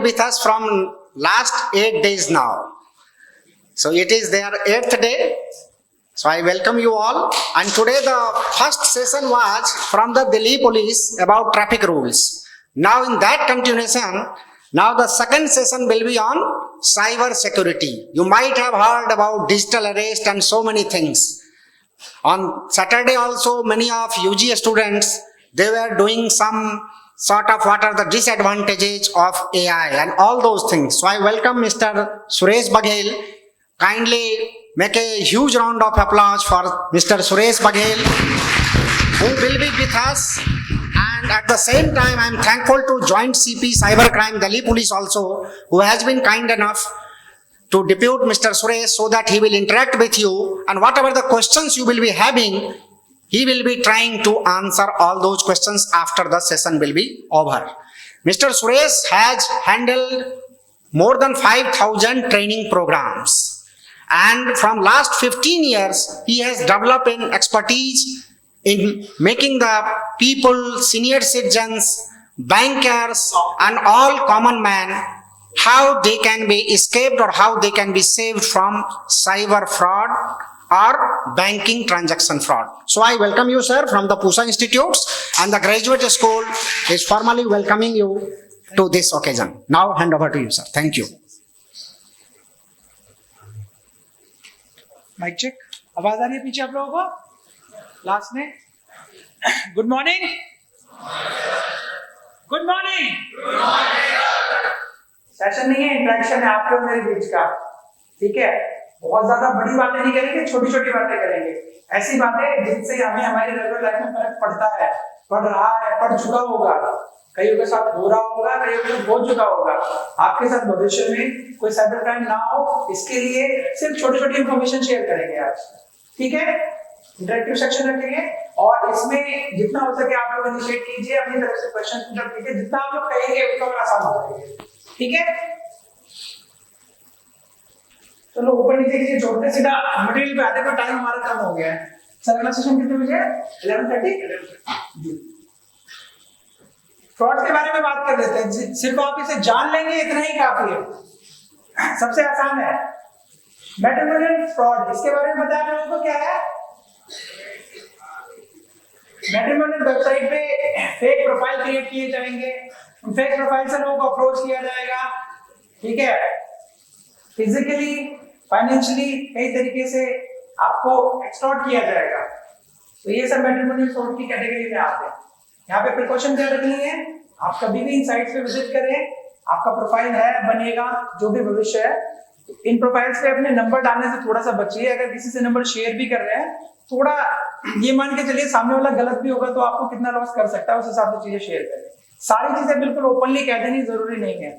with us from last 8 days now. So it is their 8th day. So I welcome you all. And today the first session was from the Delhi police about traffic rules. Now in that continuation, now the second session will be on cyber security. You might have heard about digital arrest and so many things. On Saturday also, many of UG students, they were doing some sort of what are the disadvantages of AI and all those things. So I welcome Mr. Suresh Baghel. Kindly make a huge round of applause for Mr. Suresh Baghel, who will be with us. And at the same time, I am thankful to Joint CP Cybercrime Delhi Police also, who has been kind enough to depute Mr. Suresh so that he will interact with you, and whatever the questions you will be having, he will be trying to answer all those questions after the session will be over. Mr. Suresh has handled more than 5,000 training programs, and from last 15 years, he has developed an expertise in making the people, senior citizens, bankers, and all common man, how they can be escaped or how they can be saved from cyber fraud or banking transaction fraud. So I welcome you, sir, from the Pusa Institutes, and the graduate school is formally welcoming you to this occasion. Now hand over to you, sir. Thank you. Mic check, आवाज आ रही है पीछे आप लोगों को? Last में good morning, good morning. Session नहीं है, इंटरेक्शन है आपके और मेरे बीच का, ठीक है? बहुत ज्यादा बड़ी बातें नहीं करेंगे, छोटी छोटी बातें करेंगे, ऐसी बातें जिनसे हमें हमारी रेगुलर लाइफ में फर्क पड़ता है, पड़ रहा है, पड़ चुका होगा, कईयों के साथ हो रहा होगा, कईयों के साथ हो चुका होगा, आपके साथ भविष्य में कोई साइबर क्राइम ना हो, इसके लिए सिर्फ छोटी छोटी इंफॉर्मेशन शेयर करेंगे आज, ठीक है? इंटरेक्टिव सेक्शन रखेंगे और इसमें जितना हो सके आप लोग इनिशिएट कीजिए, अपनी तरफ से क्वेश्चन पुट कीजिए, जितना आप लोग कहेंगे उतना आसान हो जाएगा, ठीक है? चलो ऊपर नीचे कीजिए, जोड़ते सीधा मटेरियल पे आते हुए टाइम हमारा कम हो गया है। सर अगला सेशन कितने बजे है? 11:30। फ्रॉड के बारे में बात कर लेते हैं, सिर्फ आप इसे जान लेंगे इतना ही काफी है, सबसे आसान है मैट्रिमोनियल फ्रॉड। इसके बारे में बताया आप लोगों को क्या है? मैट्रिमोनियल वेबसाइट पे फेक प्रोफाइल क्रिएट किए जाएंगे, उन फेक प्रोफाइल से लोगों को अप्रोच किया जाएगा, ठीक है? फिजिकली, फाइनेंशियली, कई तरीके से आपको एक्सटॉर्ट किया जाएगा। तो ये सब मैट्रिमोनियल फ्रॉड की कैटेगरी में आते हैं। यहाँ पे प्रिकॉशन क्या रखनी है? आप कभी भी इन साइट्स पे विजिट करें, आपका प्रोफाइल है बनेगा, जो भी भविष्य है, इन प्रोफाइल्स पे अपने नंबर डालने से थोड़ा सा बचिए। अगर किसी से नंबर शेयर भी कर रहे हैं, थोड़ा ये मान के चलिए सामने वाला गलत भी होगा तो आपको कितना लॉस कर सकता है, उस हिसाब से चीजें शेयर करें। सारी चीजें बिल्कुल ओपनली कह देनी जरूरी नहीं है,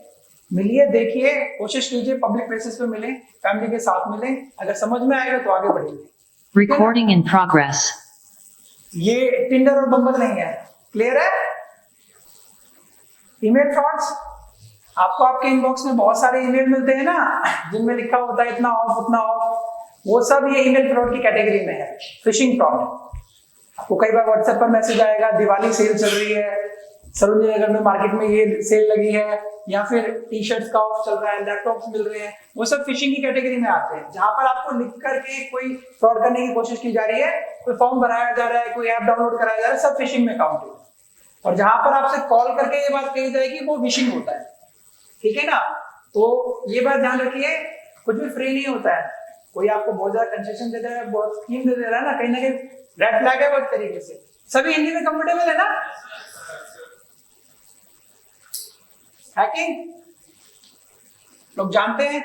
मिलिए, देखिए, कोशिश कीजिए, पब्लिक प्लेसेस पे मिले, फैमिली के साथ मिले, अगर समझ में आएगा तो आगे बढ़ेंगे। Recording in progress. ये टिंडर और बम्बल नहीं है, क्लियर है? ईमेल फ्रॉड्स, आपको आपके इनबॉक्स में बहुत सारे ईमेल मिलते हैं ना, जिनमें लिखा होता है इतना ऑफ उतना ऑफ, वो सब ये ईमेल फ्रॉड की कैटेगरी में है। फिशिंग फ्रॉड, आपको कई बार व्हाट्सएप पर मैसेज आएगा, दिवाली सेल चल रही है, सरोजनी नगर में मार्केट में ये सेल लगी है, या फिर टी शर्ट्स का ऑफ चल रहा है, लैपटॉप्स मिल रहे हैं, वो सब फिशिंग की कैटेगरी में आते हैं, जहां पर आपको लिख करके कोई फ्रॉड करने की कोशिश की जा रही है, कोई फॉर्म भराया जा रहा है, कोई ऐप डाउनलोड कराया जा रहा है, सब फिशिंग में काउंट है। और जहां पर आपसे कॉल करके ये बात कही जाएगी वो विशिंग होता है, ठीक है ना? तो ये बात ध्यान रखिए, कुछ भी फ्री नहीं होता है। कोई आपको बहुत ज्यादा कंसेशन दे रहा है, बहुत स्कीम दे रहा है ना, कहीं रेड फ्लैग है वो एक तरीके से। सभी हिंदी में कंफर्टेबल है ना? हैकिंग लोग जानते हैं,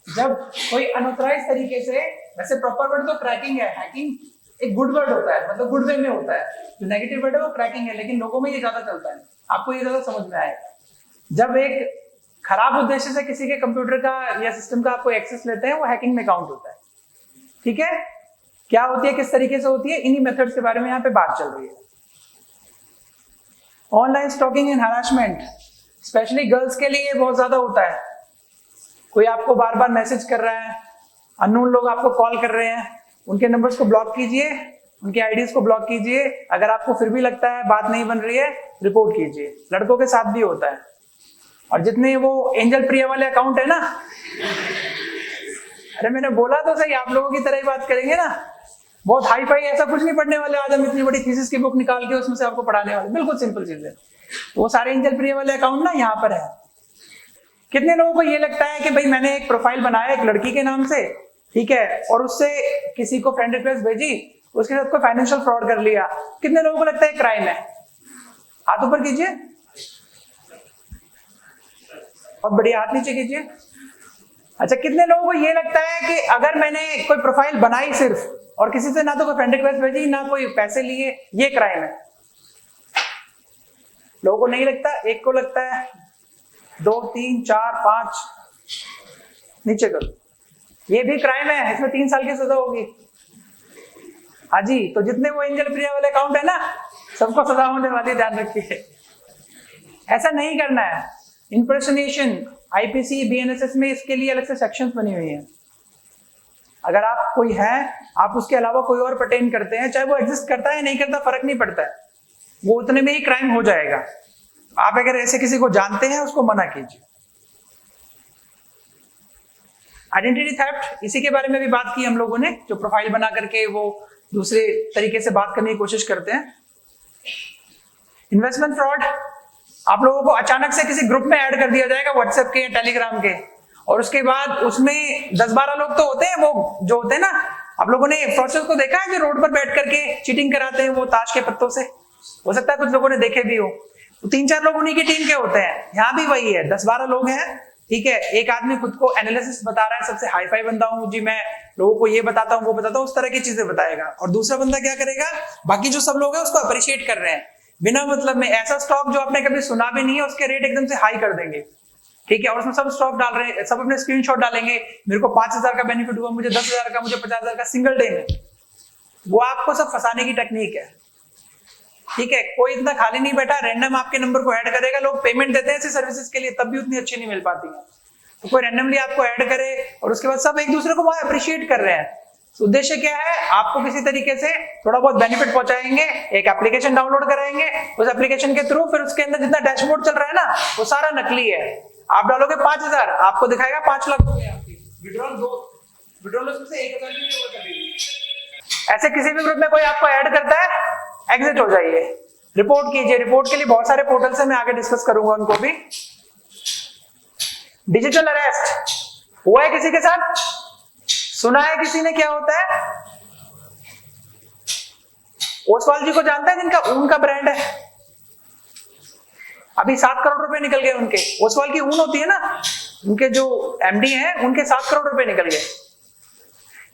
जब कोई अनऑथराइज्ड तरीके से, वैसे प्रॉपर वर्ड तो क्रैकिंग है, हैकिंग एक गुड वर्ड होता है, मतलब गुड वे में होता है, जो नेगेटिव वर्ड है वो क्रैकिंग है, लेकिन लोगों में ये ज्यादा चलता है, आपको ये ज्यादा समझ में आएगा। जब एक खराब उद्देश्य से किसी के कंप्यूटर का या सिस्टम का आपको एक्सेस लेते हैं, वो हैकिंग में काउंट होता है, ठीक है? क्या होती है, किस तरीके से होती है, इन्हीं मेथड्स के बारे में यहाँ पे बात चल रही है। Online stalking and harassment, specially girls के लिए बहुत ज्यादा होता है। कोई आपको बार बार मैसेज कर रहा है, अननोन लोग आपको कॉल कर रहे हैं, उनके नंबर्स को ब्लॉक कीजिए, उनके आईडीज को ब्लॉक कीजिए। अगर आपको फिर भी लगता है बात नहीं बन रही है, रिपोर्ट कीजिए। लड़कों के साथ भी होता है, और जितने वो एंजल प्रिया वाले अकाउंट है ना, अरे मैंने बोला तो सही, आप लोगों की तरह ही बात करेंगे ना, बहुत हाई फाई ऐसा कुछ नहीं पढ़ने वाले आज हम, इतनी बड़ी थीसिस की बुक निकाल के उसमें से आपको पढ़ाने वाले, बिल्कुल सिंपल चीज है। तो वो सारे एंजल प्रिया वाले अकाउंट ना यहाँ पर है। कितने लोगों को ये लगता है कि भाई मैंने एक प्रोफाइल बनाया एक लड़की के नाम से, ठीक है, और उससे किसी को फ्रेंड रिक्वेस्ट भेजी, उसके साथ कोई फाइनेंशियल फ्रॉड कर लिया, कितने लोगों को लगता है क्राइम है? हाथ ऊपर कीजिए, और बढ़िया हाथ नीचे कीजिए। अच्छा, कितने लोगों को ये लगता है कि अगर मैंने कोई प्रोफाइल बनाई सिर्फ और किसी से ना तो कोई फ्रेंड रिक्वेस्ट भेजी ना कोई पैसे लिए, ये क्राइम है? लोगों को नहीं लगता, एक को लगता है, 2 3 4 5, नीचे करो, ये भी क्राइम है, इसमें 3 साल की सजा होगी। हाँ जी, तो जितने वो एंजल प्रिया वाले अकाउंट है ना, सबको सजा होने वाली, ध्यान रखिए। ऐसा नहीं करना है। इंपर्सनेशन, आईपीसी, बीएनएसएस में इसके लिए अलग से सेक्शंस बनी हुई हैं। अगर आप कोई है, आप उसके अलावा कोई और पर्टेन करते हैं, चाहे वो एग्जिस्ट करता है नहीं करता, फर्क नहीं पड़ता है, वो उतने में ही क्राइम हो जाएगा। आप अगर ऐसे किसी को जानते हैं, उसको मना कीजिए। आइडेंटिटी थेफ्ट, इसी के बारे में भी बात की हम लोगों ने, जो प्रोफाइल बना करके वो दूसरे तरीके से बात करने की कोशिश करते हैं। इन्वेस्टमेंट फ्रॉड, आप लोगों को अचानक से किसी ग्रुप में ऐड कर दिया जाएगा व्हाट्सएप के या टेलीग्राम के, और उसके बाद उसमें 10-12 लोग तो होते हैं, वो जो होते हैं ना, आप लोगों ने फ्रॉडस्टर्स को देखा है जो रोड पर बैठ करके चीटिंग कराते हैं वो ताश के पत्तों से, हो सकता है कुछ लोगों ने देखे भी हो। तो 3-4 लोग उन्हीं की टीम के होते हैं। यहाँ भी वही है, 10-12 लोग हैं, ठीक है, एक आदमी खुद को एनालिसिस बता रहा है, सबसे हाई फाई बंदा हूँ जी मैं, लोगों को ये बताता हूँ वो बताता हूँ, उस तरह की चीजें बताएगा। और दूसरा बंदा क्या करेगा, बाकी जो सब लोग हैं उसको अप्रिशिएट कर रहे हैं बिना मतलब में, ऐसा स्टॉक जो आपने कभी सुना भी नहीं है उसके रेट एकदम से हाई कर देंगे, ठीक है, और उसमें सब स्टॉक डाल रहे हैं, सब अपने स्क्रीनशॉट डालेंगे, मेरे को 5,000 का बेनिफिट हुआ, मुझे 10,000 का, मुझे 50,000 का सिंगल डे में। वो आपको सब फंसाने की टेक्निक है, ठीक है। कोई इतना खाली नहीं बैठा, रैंडम आपके नंबर को ऐड करेगा। लोग पेमेंट देते हैं ऐसी सर्विसेज के लिए, तब भी उतनी अच्छी नहीं मिल पाती है। तो कोई रैंडमली आपको ऐड करे और उसके बाद सब एक दूसरे को वहां अप्रिशिएट कर रहे हैं। तो उद्देश्य क्या है, आपको किसी तरीके से थोड़ा बहुत बेनिफिट पहुंचाएंगे, एक एप्लीकेशन डाउनलोड कराएंगे, उस एप्लीकेशन के थ्रू फिर उसके अंदर जितना डैशबोर्ड चल रहा है ना, वो सारा नकली है। आप डालोगे 5,000, आपको दिखाएगा 5 लाख हो गए आपके, विड्रॉल उसमें से 1,000 भी नहीं होगा कभी। ऐसे किसी भी ग्रुप में कोई आपको ऐड करता है, एग्जिट हो जाइए, रिपोर्ट कीजिए। रिपोर्ट के लिए बहुत सारे पोर्टल्स हैं, मैं आगे डिस्कस करूंगा उनको भी। डिजिटल अरेस्ट हुआ है किसी के साथ, सुना है किसी ने क्या होता है? ओसवाल जी को जानते हैं जिनका ऊन का ब्रांड है, अभी 7 करोड़ रुपए निकल गए उनके। ओसवाल की ऊन होती है ना, उनके जो एमडी हैं उनके 7 करोड़ रुपए निकल गए।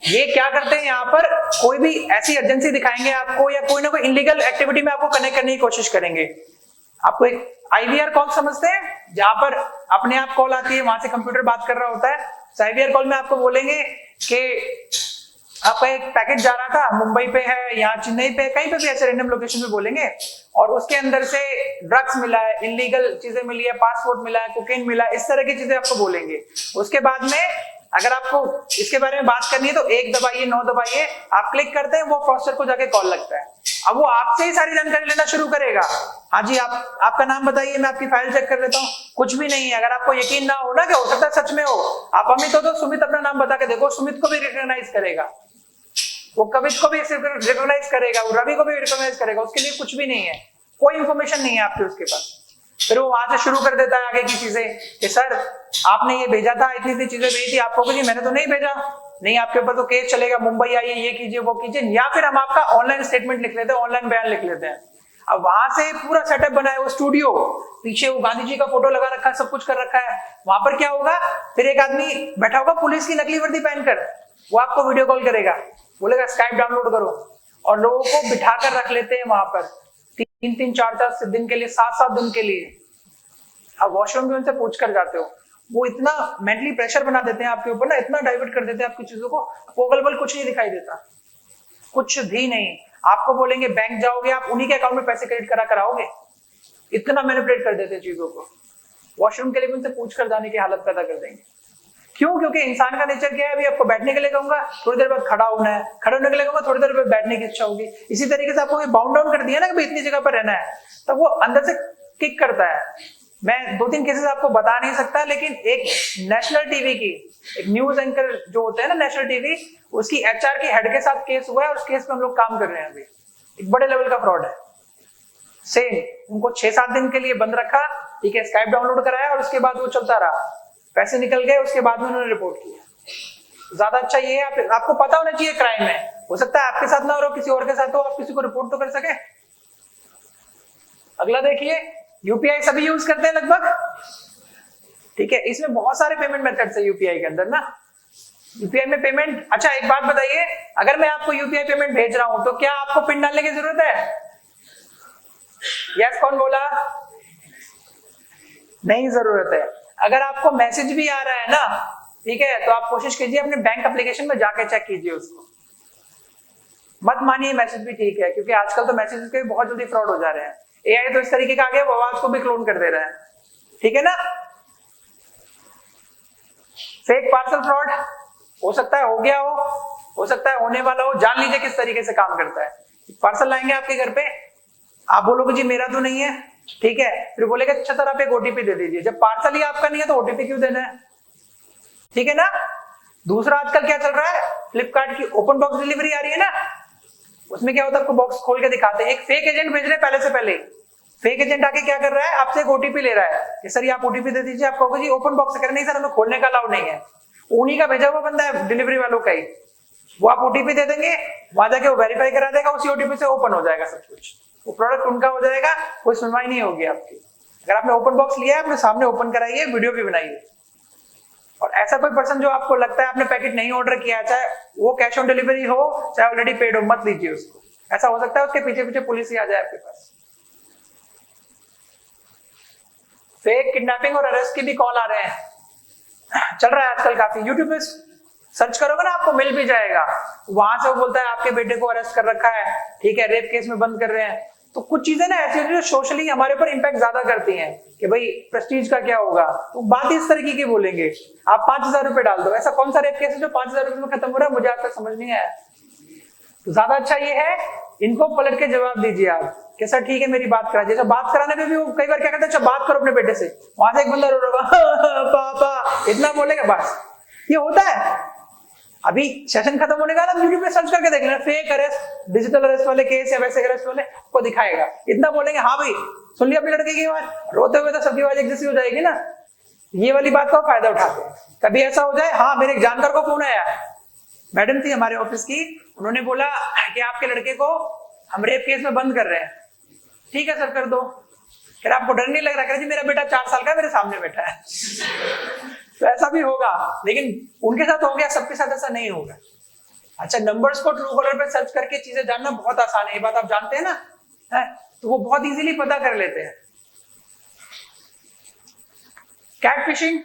ये क्या करते हैं, यहाँ पर कोई भी ऐसी एजेंसी दिखाएंगे आपको या कोई ना कोई इलीगल एक्टिविटी में आपको कनेक्ट करने की कोशिश करेंगे। आपको एक आईवीआर कॉल समझते हैं, जहां पर अपने आप कॉल आती है, वहां से कंप्यूटर बात कर रहा होता है। आईवीआर कॉल में आपको बोलेंगे कि आपका एक पैकेट जा रहा था, मुंबई पे है, यहाँ चेन्नई पे, कहीं पे भी ऐसे रैंडम लोकेशन पे बोलेंगे, और उसके अंदर से ड्रग्स मिला है, इलीगल चीजें मिली है, पासपोर्ट मिला है, कोकेन मिला है, इस तरह की चीजें आपको बोलेंगे। उसके बाद में अगर आपको इसके बारे में बात करनी है तो 1 दबाइए, 9 दबाइए, आप क्लिक करते हैं, वो फ्रॉडस्टर को जाके कॉल लगता है। अब वो आपसे ही सारी जानकारी लेना शुरू करेगा। हाँ जी, आपका नाम बताइए, मैं आपकी फाइल चेक कर लेता हूँ। कुछ भी नहीं है। अगर आपको यकीन ना हो ना कि हो सकता है सच में हो, आप अमित हो तो सुमित अपना नाम बता के देखो, सुमित को भी रिकॉग्नाइज करेगा, वो कवित को भी रिकॉग्नाइज करेगा, वो रवि को भी रिकॉग्नाइज करेगा। उसके लिए कुछ भी नहीं है, कोई इंफॉर्मेशन नहीं है आपके उसके पास। फिर वो वहां से शुरू कर देता है आगे की चीजें कि सर आपने ये भेजा था, इतनी इतनी चीजें भेजी थी, आपको जी मैंने तो नहीं भेजा, नहीं आपके ऊपर तो केस चलेगा, मुंबई आइए, ये कीजिए, वो कीजिए, या फिर हम आपका ऑनलाइन स्टेटमेंट लिख लेते हैं, ऑनलाइन बयान लिख लेते हैं। अब वहां से पूरा सेटअप बना है, वो स्टूडियो, पीछे वो गांधी जी का फोटो लगा रखा है, सब कुछ कर रखा है। वहां पर क्या होगा, फिर एक आदमी बैठा होगा पुलिस की नकली वर्दी पहनकर, वो आपको वीडियो कॉल करेगा, बोलेगा स्काइप डाउनलोड करो, और लोगों को बिठा कर रख लेते हैं वहां पर 3-3, 4-4 दिन के लिए, 7-7 दिन के लिए। अब वॉशरूम भी उनसे पूछ कर जाते हो, वो इतना मेंटली प्रेशर बना देते हैं आपके ऊपर ना, इतना डाइवर्ट कर देते हैं आपकी चीजों को, अगल बगल कुछ नहीं दिखाई देता, कुछ भी नहीं। आपको बोलेंगे बैंक जाओगे, आप उन्हीं के अकाउंट में पैसे क्रेडिट करा कराओगे, इतना मैनिपुलेट कर देते हैं चीजों को। वॉशरूम के लिए भी उनसे पूछ कर जाने की हालत पैदा कर देंगे। क्यों? क्योंकि इंसान का नेचर क्या है, अभी आपको बैठने के लिए कहूंगा, थोड़ी देर बाद खड़ा होना है, खड़े होने के लिए कहूंगा, थोड़ी देर बाद बैठने की इच्छा होगी। इसी तरीके से आपको बाउंड डाउन कर दिया ना कि इतनी जगह पर रहना है, तब वो अंदर से किक करता है मैं 2-3 केसेस आपको बता नहीं सकता, लेकिन एक नेशनल टीवी की एक न्यूज एंकर जो होते हैं ना नेशनल टीवी, उसकी एचआर के हेड के साथ केस हुआ है और उस केस पे हम लोग काम कर रहे हैं अभी। एक बड़े लेवल का फ्रॉड है। सेम उनको 6-7 दिन के लिए बंद रखा, ठीक है, स्काइप डाउनलोड कराया और उसके बाद वो चलता रहा, पैसे निकल गए, उसके बाद में उन्होंने रिपोर्ट किया। ज्यादा अच्छा ये है आपको पता होना चाहिए क्राइम है, हो सकता है आपके साथ ना हो, किसी और के साथ हो, आप किसी को रिपोर्ट तो कर सके। अगला देखिए, यूपीआई सभी यूज करते हैं लगभग, ठीक है, इसमें बहुत सारे पेमेंट मेथड्स है यूपीआई के अंदर ना। यूपीआई में पेमेंट, अच्छा एक बात बताइए, अगर मैं आपको यूपीआई पेमेंट भेज रहा हूं तो क्या आपको पिन डालने की जरूरत है? यस, कौन बोला? नहीं जरूरत है। अगर आपको मैसेज भी आ रहा है ना, ठीक है, तो आप कोशिश कीजिए अपने बैंक एप्लीकेशन में जाके चेक कीजिए उसको, मत मानिए मैसेज भी, ठीक है, क्योंकि आजकल तो मैसेज के बहुत जल्दी फ्रॉड हो जा रहे हैं। एआई तो इस तरीके का आ गया, वो आवाज को भी क्लोन कर दे रहा है, ठीक है ना। फेक पार्सल फ्रॉड हो सकता है हो गया हो सकता है होने वाला हो। जान लीजिए किस तरीके से काम करता है। पार्सल लाएंगे आपके घर पे, आप बोलोगे जी मेरा तो नहीं है, ठीक है, फिर बोलेगा अच्छा सर आप एक ओटीपी दे दीजिए। जब पार्सल ही आपका नहीं है तो ओटीपी क्यों देना है, ठीक है ना। दूसरा आजकल क्या चल रहा है, फ्लिपकार्ट की ओपन बॉक्स डिलीवरी आ रही है ना, उसमें क्या होता है, आपको बॉक्स खोल के दिखाते हैं, एक फेक एजेंट भेज रहे हैं पहले से पहले। फेक एजेंट आके क्या कर रहा है, आपसे एक ओटीपी ले रहा है कि सर ये आप ओटीपी दे दीजिए। आप कहोगे जी ओपन बॉक्स कर, नहीं सर हमें खोलने का अलाउ नहीं है। उन्हीं का भेजा हुआ बंदा है, डिलीवरी वालों का ही। वो आप ओटीपी दे देंगे, वहां जाके वो वेरीफाई करा देगा, उसी ओटीपी से ओपन हो जाएगा सब कुछ, वो प्रोडक्ट उनका हो जाएगा, कोई सुनवाई नहीं होगी आपकी। अगर आपने ओपन बॉक्स लिया है, अपने सामने ओपन कराइए, वीडियो भी बनाइए। और ऐसा कोई पर्सन जो आपको लगता है आपने पैकेट नहीं ऑर्डर किया, चाहे वो कैश ऑन डिलीवरी हो चाहे ऑलरेडी पेड हो, मत लीजिए उसको। ऐसा हो सकता है उसके पीछे पीछे पुलिस ही आ जाए आपके पास। फेक किडनैपिंग और अरेस्ट की भी कॉल आ रहे हैं, चल रहा है आजकल काफी। यूट्यूब पे सर्च करोगे ना आपको मिल भी जाएगा। वहां से वो बोलता है आपके बेटे को अरेस्ट कर रखा है, ठीक है, रेप केस में बंद कर रहे हैं। तो कुछ चीजें ना ऐसी होती है जो सोशली हमारे ऊपर इंपैक्ट ज्यादा करती हैं कि भाई प्रेस्टीज का क्या होगा, तो बात इस तरीके की बोलेंगे। आप 5,000 रुपए डाल दो, ऐसा कौन सा रेप केस है जो 5,000 रुपए में खत्म हो रहा है, मुझे आज तक समझ नहीं आया। तो ज्यादा अच्छा ये है, इनको पलट के जवाब दीजिए आप कि सर ठीक है मेरी बात करा दीजिए। बात कराने पे भी वो कई बार क्या कहते हैं, अच्छा बात करो अपने बेटे से, वहां से एक बंदा रो रहा पापा इतना बोलेगा, बस ये होता है। अभी सेशन खत्म होने का ना, यूट्यूब पे सर्च करके देख लेना, फेक अरेस्ट, डिजिटल अरेस्ट वाले केस या वैसे अरेस्ट वाले को दिखाएगा। इतना बोलेंगे हाँ भाई सुन लिया अपने लड़के की आवाज, रोते हुए तो सबकी आवाज एक जैसी हो जाएगी ना। ये वाली बात का फायदा उठाते हैं। कभी ऐसा हो जाए, हाँ मेरे एक जानकार को फोन आया, मैडम थी हमारे ऑफिस की, उन्होंने बोला कि आपके लड़के को हम रेप केस में बंद कर रहे हैं। ठीक है सर कर दो। फिर आपको डर नहीं लग रहा, जी मेरा बेटा 4 साल का मेरे सामने बैठा है। तो ऐसा भी होगा, लेकिन उनके साथ हो गया, सबके साथ ऐसा नहीं होगा। अच्छा, नंबर्स को ट्रू कॉलर पे सर्च करके चीजें जानना बहुत आसान है, ये बात आप जानते हैं ना, है? तो वो बहुत इजीली पता कर लेते हैं। कैट फिशिंग,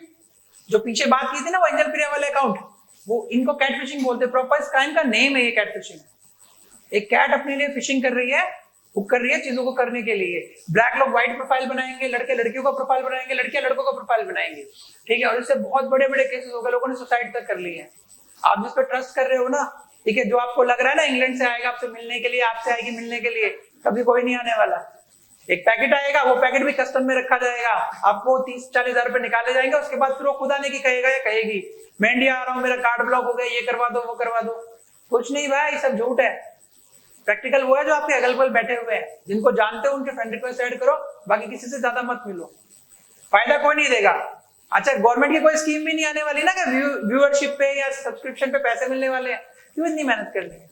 जो पीछे बात की थी ना वो एंजल प्रिया वाले अकाउंट, वो इनको कैट फिशिंग बोलते हैं। प्रॉपर इस क्राइम का नेम है ये कैट फिशिंग। एक कैट अपने लिए फिशिंग कर रही है, हुक कर रही है चीजों को करने के लिए। ब्लैक लोग व्हाइट प्रोफाइल बनाएंगे, लड़के लड़कियों का प्रोफाइल बनाएंगे, लड़कियां लड़कों का प्रोफाइल बनाएंगे, ठीक है। और इससे बहुत बड़े बड़े केसेस हो गए, लोगों ने सुसाइड तक कर ली है। आप जिस पर ट्रस्ट कर रहे हो ना, ठीक है, जो आपको लग रहा है ना इंग्लैंड से आएगा आपसे मिलने के लिए, आपसे आएगी मिलने के लिए, कभी कोई नहीं आने वाला। एक पैकेट आएगा, वो पैकेट भी कस्टम में रखा जाएगा, आपको 30-40 हजार रुपए निकाले जाएंगे। उसके बाद फिर वो खुद आने की कहेगा या कहेगी मैं इंडिया आ रहा हूँ, मेरा कार्ड ब्लॉक हो गया, ये करवा दो वो करवा दो। कुछ नहीं भाई, ये सब झूठ है। प्रैक्टिकल वो है जो आपके अगल बगल बैठे हुए हैं, जिनको जानते हो उनके फ्रेंड रिक्वेस्ट ऐड करो, बाकी किसी से ज्यादा मत मिलो, फायदा कोई नहीं देगा। अच्छा, गवर्नमेंट की कोई स्कीम भी नहीं आने वाली ना कि व्यूअरशिप पे या सब्सक्रिप्शन पे पैसे मिलने वाले हैं, क्यों इतनी मेहनत करनी है?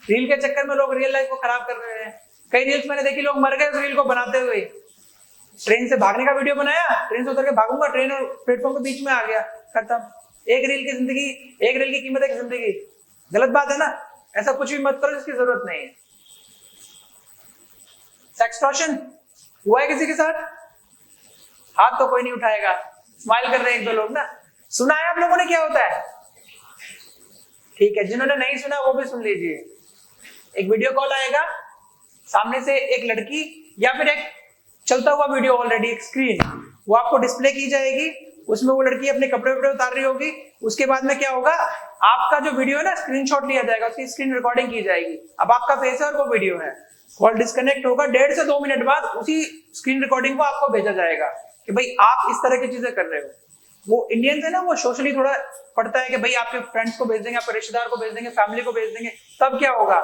रील के चक्कर में लोग रियल लाइफ को खराब कर रहे हैं। कई रील्स मैंने देखी, लोग मर गए उस रील को बनाते हुए। ट्रेन से भागने का वीडियो बनाया, ट्रेन से उतर के भागूंगा, ट्रेन और प्लेटफॉर्म के बीच में आ गया, खत्म। एक रील की जिंदगी, एक रील की कीमत एक जिंदगी। गलत बात है ना, ऐसा कुछ भी मत करो जिसकी जरूरत नहीं है। सेक्सटॉर्शन हुआ है किसी के साथ? हाथ तो कोई नहीं उठाएगा, स्माइल कर रहे हैं 1-2 लोग ना। सुना है आप लोगों ने क्या होता है? ठीक है, जिन्होंने नहीं सुना वो भी सुन लीजिए। एक वीडियो कॉल आएगा, सामने से एक लड़की या फिर एक चलता हुआ वीडियो, ऑलरेडी एक स्क्रीन वो आपको डिस्प्ले की जाएगी, उसमें वो लड़की अपने कपड़े उतार रही होगी। उसके बाद में क्या होगा, आपका जो वीडियो है ना स्क्रीनशॉट लिया जाएगा, उसकी स्क्रीन रिकॉर्डिंग की जाएगी। अब आपका फेस है और वो वीडियो है, कॉल डिस्कनेक्ट होगा, 1.5 से 2 मिनट बाद उसी स्क्रीन रिकॉर्डिंग को आपको भेजा जाएगा कि भाई आप इस तरह की चीजें कर रहे हो। वो इंडियंस है ना, वो सोशली थोड़ा पड़ता है कि भाई आपके फ्रेंड्स को भेज देंगे, आपके रिश्तेदार को भेज देंगे, फैमिली को भेज देंगे, तब क्या होगा।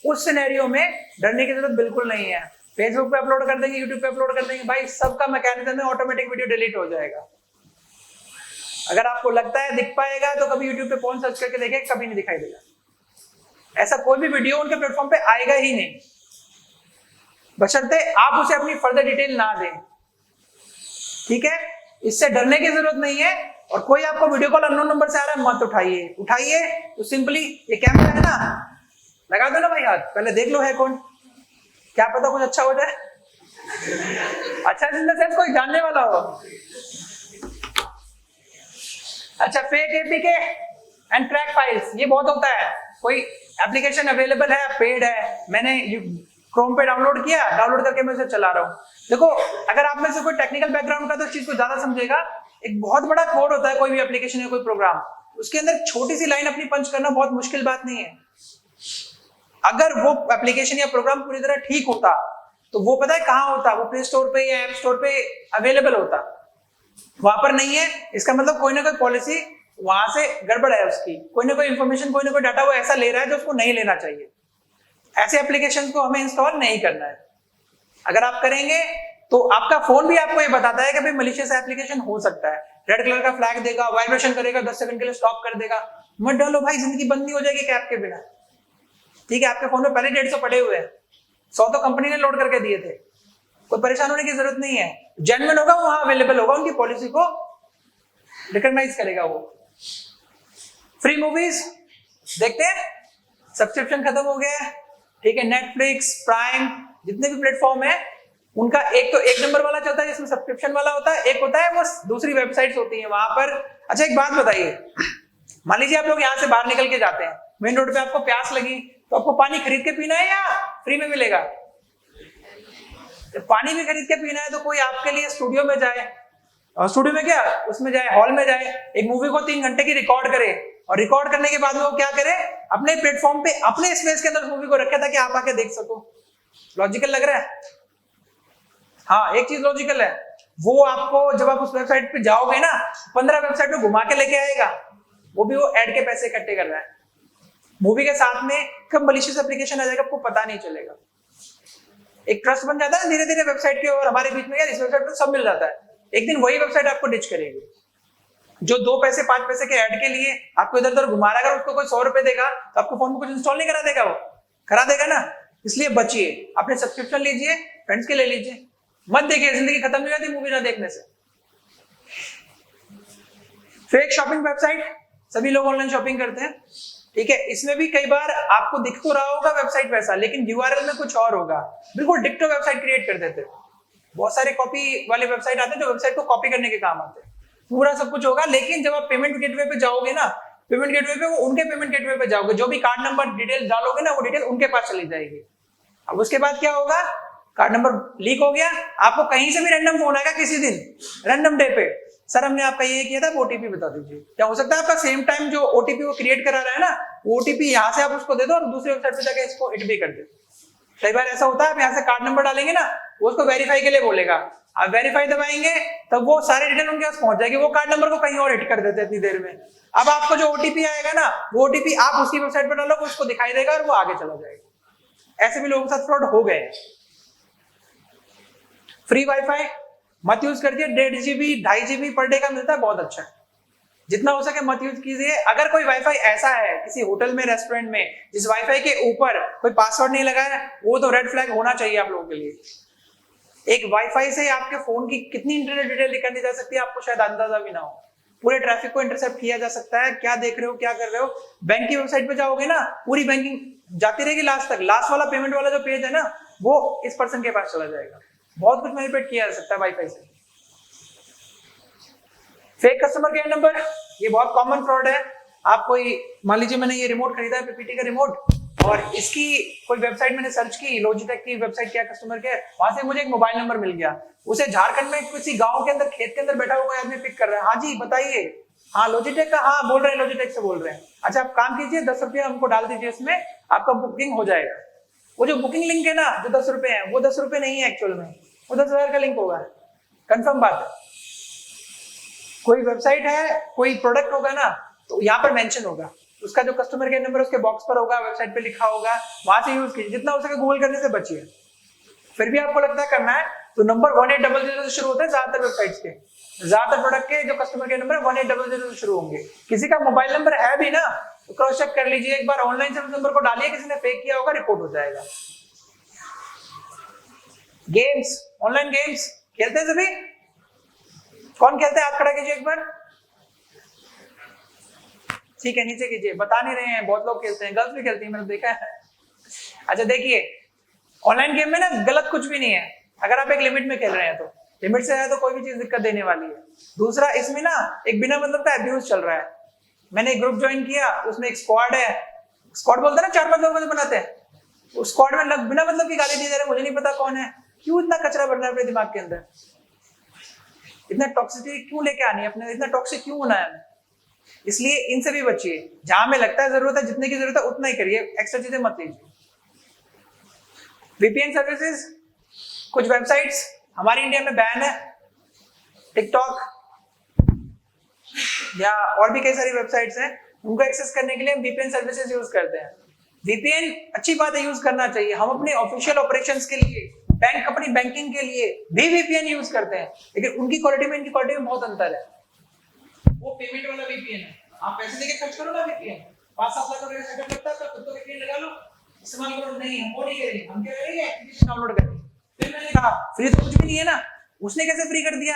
उस सिनेरियो में डरने की जरूरत बिल्कुल नहीं है। फेसबुक पे अपलोड कर देंगे, यूट्यूब पे अपलोड कर देंगे, भाई सबका मैकेनिज्म है, ऑटोमेटिक वीडियो डिलीट हो जाएगा। अगर आपको लगता है दिख पाएगा तो कभी यूट्यूब पे फोन सर्च करके देखें, कभी नहीं दिखाई देगा। ऐसा कोई भी वीडियो उनके प्लेटफॉर्म पे आएगा ही नहीं, बशर्ते आप उसे अपनी फर्दर डिटेल ना दें। ठीक है, इससे डरने की जरूरत नहीं है। और कोई आपको वीडियो कॉल अननोन नंबर से आ रहा है, मत उठाइए तो सिंपली ये कैमरा है ना, लगा दो ना भाई हाथ, पहले देख लो है कौन, क्या पता कुछ अच्छा हो जाए। अच्छा इन द सेंस कोई जानने वाला हो। अच्छा, fake APK and crack files, ये बहुत होता है। कोई एप्लीकेशन अवेलेबल है, पेड है, मैंने क्रोम पे डाउनलोड किया, डाउनलोड करके मैं उसे चला रहा हूँ। देखो, अगर आप में से कोई टेक्निकल बैकग्राउंड का तो इस चीज को ज्यादा समझेगा। एक बहुत बड़ा कोड होता है कोई भी एप्लीकेशन या कोई प्रोग्राम, उसके अंदर छोटी सी लाइन अपनी पंच करना बहुत मुश्किल बात नहीं है। अगर वो एप्लीकेशन या प्रोग्राम पूरी तरह ठीक होता तो वो पता है कहाँ होता, वो प्ले स्टोर पे या ऐप स्टोर पे अवेलेबल होता, वहां पर नहीं है। इसका मतलब कोई ना कोई पॉलिसी वहां से गड़बड़ है उसकी, कोई ना कोई इंफॉर्मेशन, कोई ना कोई डाटा वो ऐसा ले रहा है जो उसको नहीं लेना चाहिए। ऐसे एप्लीकेशन को हमें इंस्टॉल नहीं करना है। अगर आप करेंगे तो आपका फोन भी आपको ये बताता है कि भाई मलिशियस एप्लीकेशन हो सकता है, रेड कलर का फ्लैग देगा, वाइब्रेशन करेगा, 10 सेकंड के लिए स्टॉप कर देगा। मत डालो भाई, जिंदगी बंद नहीं हो जाएगी कैप के बिना। ठीक है, आपके फोन में पहले 150 पड़े हुए हैं, 100 तो कंपनी ने लोड करके दिए थे, कोई परेशान होने की जरूरत नहीं है। जेन्युइन होगा, वहां अवेलेबल होगा, उनकी पॉलिसी को रिकॉग्नाइज करेगा वो। फ्री मूवीज देखते हैं, सब्सक्रिप्शन खत्म हो गया है। ठीक है, नेटफ्लिक्स, प्राइम, जितने भी प्लेटफॉर्म है उनका एक तो 1 नंबर वाला चलता है जिसमें सब्सक्रिप्शन वाला होता है, एक होता है वो दूसरी वेबसाइट्स होती है वहां पर। अच्छा, एक बात बताइए, मान लीजिए आप लोग यहाँ से बाहर निकल के जाते हैं, मेन रोड पे आपको प्यास लगी, तो आपको पानी खरीद के पीना है या फ्री में मिलेगा? पानी भी खरीद के पीना है तो कोई आपके लिए स्टूडियो में जाए, और स्टूडियो में क्या, उसमें जाए, हॉल में जाए, एक मूवी को 3 घंटे की रिकॉर्ड करे, और रिकॉर्ड करने के बाद में वो क्या करे, अपने प्लेटफॉर्म पे अपने स्पेस के अंदर मूवी को रखे ताकि आप आके देख सको। लॉजिकल लग रहा है? हाँ, एक चीज लॉजिकल है, वो आपको जब आप उस वेबसाइट पे जाओगे ना, 15 वेबसाइट पे घुमा के लेके आएगा, वो भी वो एड के पैसे इकट्ठे कर रहा है। मूवी के साथ में कब मलिशियस एप्लीकेशन आ जाएगा आपको पता नहीं चलेगा। एक ट्रस्ट बन जाता है धीरे धीरे वेबसाइट के और हमारे बीच में, यार इस वेबसाइट पे सब मिल जाता है। एक दिन वही वेबसाइट आपको डिच करेगी, जो 2 पैसे 5 पैसे के ऐड के लिए आपको इधर उधर घुमा रहा है। अगर उसको कोई 100 रुपए देगा तो आपको फोन में कुछ इंस्टॉल नहीं करा देगा, वो करा देगा ना। इसलिए बचिए, अपने सब्सक्रिप्शन लीजिए, फ्रेंड्स के ले लीजिए, मत देखिए, जिंदगी खत्म नहीं होती मूवी ना देखने से। फेक शॉपिंग वेबसाइट, सभी लोग ऑनलाइन शॉपिंग करते हैं। ठीक है, इसमें भी कई बार आपको दिख तो रहा होगा वेबसाइट वैसा, लेकिन यूआरएल में कुछ और होगा, बिल्कुल डिक्टो वेबसाइट क्रिएट कर देते हैं। बहुत सारे कॉपी वाले वेबसाइट आते हैं जो वेबसाइट को कॉपी करने के काम आते हैं, पूरा सब कुछ होगा। लेकिन जब आप पेमेंट गेटवे पे जाओगे ना, पेमेंट गेटवे पे, वो उनके पेमेंट गेटवे पे जाओगे, जो भी कार्ड नंबर डिटेल डालोगे ना, वो डिटेल उनके पास चली जाएगी। अब उसके बाद क्या होगा, कार्ड नंबर लीक हो गया, आपको कहीं से भी रैंडम फोन आएगा किसी दिन, रैंडम डे पे, सर हमने आपका ये किया था, ओटीपी बता दीजिए। क्या हो सकता है आपका सेम टाइम जो ओटीपी वो क्रिएट करा रहा है ना, वो ओटीपी यहाँ से आप उसको दे दो और दूसरी वेबसाइट पे जाके इसको हिट भी कर दो। कई बार ऐसा होता है, आप यहाँ से कार्ड नंबर डालेंगे ना, वो उसको वेरीफाई के लिए बोलेगा, आप वेरीफाई दबाएंगे तब वो सारे डिटेल उनके पास पहुंच जाएगी, वो कार्ड नंबर को कहीं और हिट कर देते हैं इतनी देर में। अब आपको जो ओटीपी आएगा ना, वो ओटीपी आप उसकी वेबसाइट पर डालोगे, उसको दिखाई देगा और वो आगे चला जाएगा। ऐसे भी लोगों के साथ फ्रॉड हो गए। फ्री वाईफाई मत यूज करिए, 1.5 GB 2.5 GB पर डे का मिलता है, बहुत अच्छा है, जितना हो सके मत यूज कीजिए। अगर कोई वाईफाई ऐसा है किसी होटल में, रेस्टोरेंट में, जिस वाईफाई के ऊपर कोई पासवर्ड नहीं लगा है, वो तो रेड फ्लैग होना चाहिए आप लोगों के लिए। एक वाईफाई से आपके फोन की कितनी इंटरनेट डिटेल निकाली जा सकती है आपको शायद अंदाजा भी ना हो। पूरे ट्रैफिक को इंटरसेप्ट किया जा सकता है, क्या देख रहे हो, क्या कर रहे हो। बैंक की वेबसाइट पे जाओगे ना, पूरी बैंकिंग जाती रहेगी लास्ट तक, लास्ट वाला पेमेंट वाला जो पेज है ना, वो इस पर्सन के पास चला जाएगा। बहुत कुछ मैनिपुलेट किया जा सकता है वाईफाई से। फेक कस्टमर केयर नंबर, ये बहुत कॉमन फ्रॉड है। आप कोई, मान लीजिए मैंने ये रिमोट खरीदा है, पीपीटी का रिमोट, और इसकी कोई वेबसाइट मैंने सर्च की, लॉजिटेक की वेबसाइट क्या कस्टमर केयर, वहां से मुझे एक मोबाइल नंबर मिल गया। उसे झारखंड में किसी गांव के अंदर, खेत के अंदर बैठा हुआ आदमी पिक कर रहा है। हाँ जी बताइए, हाँ लॉजिटेक का, हाँ बोल रहे हैं, लॉजिटेक से बोल रहे हैं। अच्छा आप काम कीजिए, 10 रुपया हमको डाल दीजिए, इसमें आपका बुकिंग हो जाएगा। वो जो बुकिंग लिंक है ना जो 10 रुपए है, वो 10 रुपए नहीं है एक्चुअल में, वो 10,000 का लिंक होगा। कंफर्म बात है। कोई वेबसाइट है, कोई प्रोडक्ट होगा ना, तो यहाँ पर मेंशन होगा, उसका जो कस्टमर केयर नंबर उसके बॉक्स पर होगा, वेबसाइट पे लिखा होगा, वहां से यूज कीजिए। जितना हो सके गूगल करने से बचिए। फिर भी आपको लगता है करना है तो नंबर 1800 से शुरू होता है ज्यादातर वेबसाइट्स के, ज्यादातर प्रोडक्ट के जो कस्टमर केयर नंबर 1800 से शुरू होंगे। किसी का मोबाइल नंबर है भी ना तो क्रॉस चेक कर लीजिए एक बार, ऑनलाइन सर्विस नंबर को डालिए, किसी ने फेक किया होगा रिपोर्ट हो जाएगा। गेम्स, ऑनलाइन गेम्स खेलते हैं सभी? कौन खेलते हैं हाथ खड़ा कीजिए एक बार। ठीक है नीचे कीजिए, बता नहीं रहे हैं, बहुत लोग खेलते हैं, गर्ल्स भी खेलती हैं मैंने देखा है। अच्छा देखिए, ऑनलाइन गेम में ना गलत कुछ भी नहीं है अगर आप एक लिमिट में खेल रहे हैं तो, लिमिट से है तो कोई भी चीज दिक्कत देने वाली है। दूसरा, इसमें ना एक बिना मतलब का अब्यूज चल रहा है। मैंने एक ग्रुप ज्वाइन किया, उसमें एक स्क्वाड है, स्क्वाड बोलते हैं ना 4-5 लोग बनाते हैं, उस स्क्वाड में बिना मतलब की गाली दी जा रही है, मुझे नहीं पता कौन है। क्यों इतना कचरा भरना है अपने दिमाग के अंदर? इतना टॉक्सिसिटी क्यों लेके आनी है अपने, इतना टॉक्सिक क्यों होना है? इसलिए इनसे भी बचिए। जहां में लगता है जरूरत है, जितने की जरूरत है उतना ही करिए, एक्स्ट्रा चीजें मत लीजिए। वीपीएन सर्विसेज, कुछ वेबसाइट्स हमारे इंडिया में बैन है, टिकटॉक या और भी कई सारी वेबसाइट्स हैं, उनको एक्सेस करने के लिए हम वीपीएन सर्विसेज यूज करते हैं। वीपीएन अच्छी बात है, यूज करना चाहिए। हम अपने ऑफिशियल ऑपरेशंस के लिए, बैंक अपनी बैंकिंग के लिए भी वीपीएन यूज करते हैं, लेकिन उनकी क्वालिटी में इनकी क्वालिटी में बहुत अंतर है। वो पेमेंट वाला वीपीएन है, आप पैसे देके खर्च करो ना वीपीएन, 5-7 लाख रुपए का सेटअप लगता है, खुद तो वीपीएन लगा लो, इस्तेमाल करो। नहीं, हम वो नहीं करेंगे, हम क्या करेंगे, एप्लीकेशन डाउनलोड करेंगे। फिर मैंने कहा फ्री तो कुछ भी नहीं है ना, उसने कैसे फ्री कर दिया?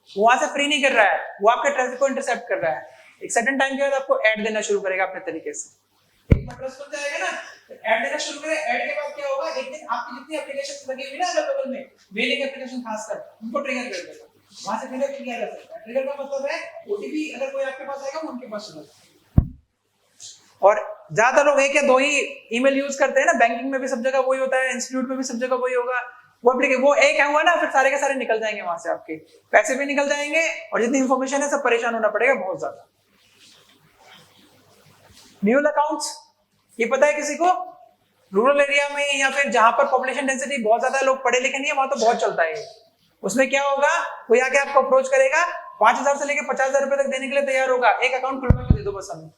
वो वहां से फ्री नहीं कर रहा है, वो आपके ट्रैफिक को इंटरसेप्ट कर रहा है। एक सर्टेन टाइम के बाद आपको ऐड देना शुरू करेगा अपने तरीके से। एक बार ट्रस्ट बन जाएगा ना, ऐड देना शुरू करेगा। ऐड के बाद क्या होगा, एक दिन आपकी जितनी एप्लीकेशन लगी हुई ना अगल बगल में, मेलिंग एप्लीकेशन खासकर, उनको ट्रिगर कर देगा, वहां से ट्रिगर किया जा सकता है। ट्रिगर का मतलब है ओटीपी अगर कोई आपके पास आएगा वो उनके पास चला। और ज्यादा लोग एक या दो ही ईमेल यूज करते हैं ना, बैंकिंग में भी सब जगह वही होता है, इंस्टीट्यूट में भी सब जगह वही होगा। वो एक है हुआ ना, फिर सारे के सारे निकल जाएंगे वहां से, आपके पैसे भी निकल जाएंगे और जितनी इंफॉर्मेशन है सब परेशान होना पड़ेगा बहुत ज्यादा। न्यूल अकाउंट्स, ये पता है किसी को? रूरल एरिया में या फिर जहां पर पॉपुलेशन डेंसिटी बहुत ज्यादा, लोग पढ़े लिखे नहीं है, वहां तो बहुत चलता है। उसमें क्या होगा, कोई आके आपको अप्रोच करेगा, 5,000 से लेकर 50,000 रुपए तक देने के लिए तैयार होगा, एक अकाउंट खुलवा के दे दो बस हमें।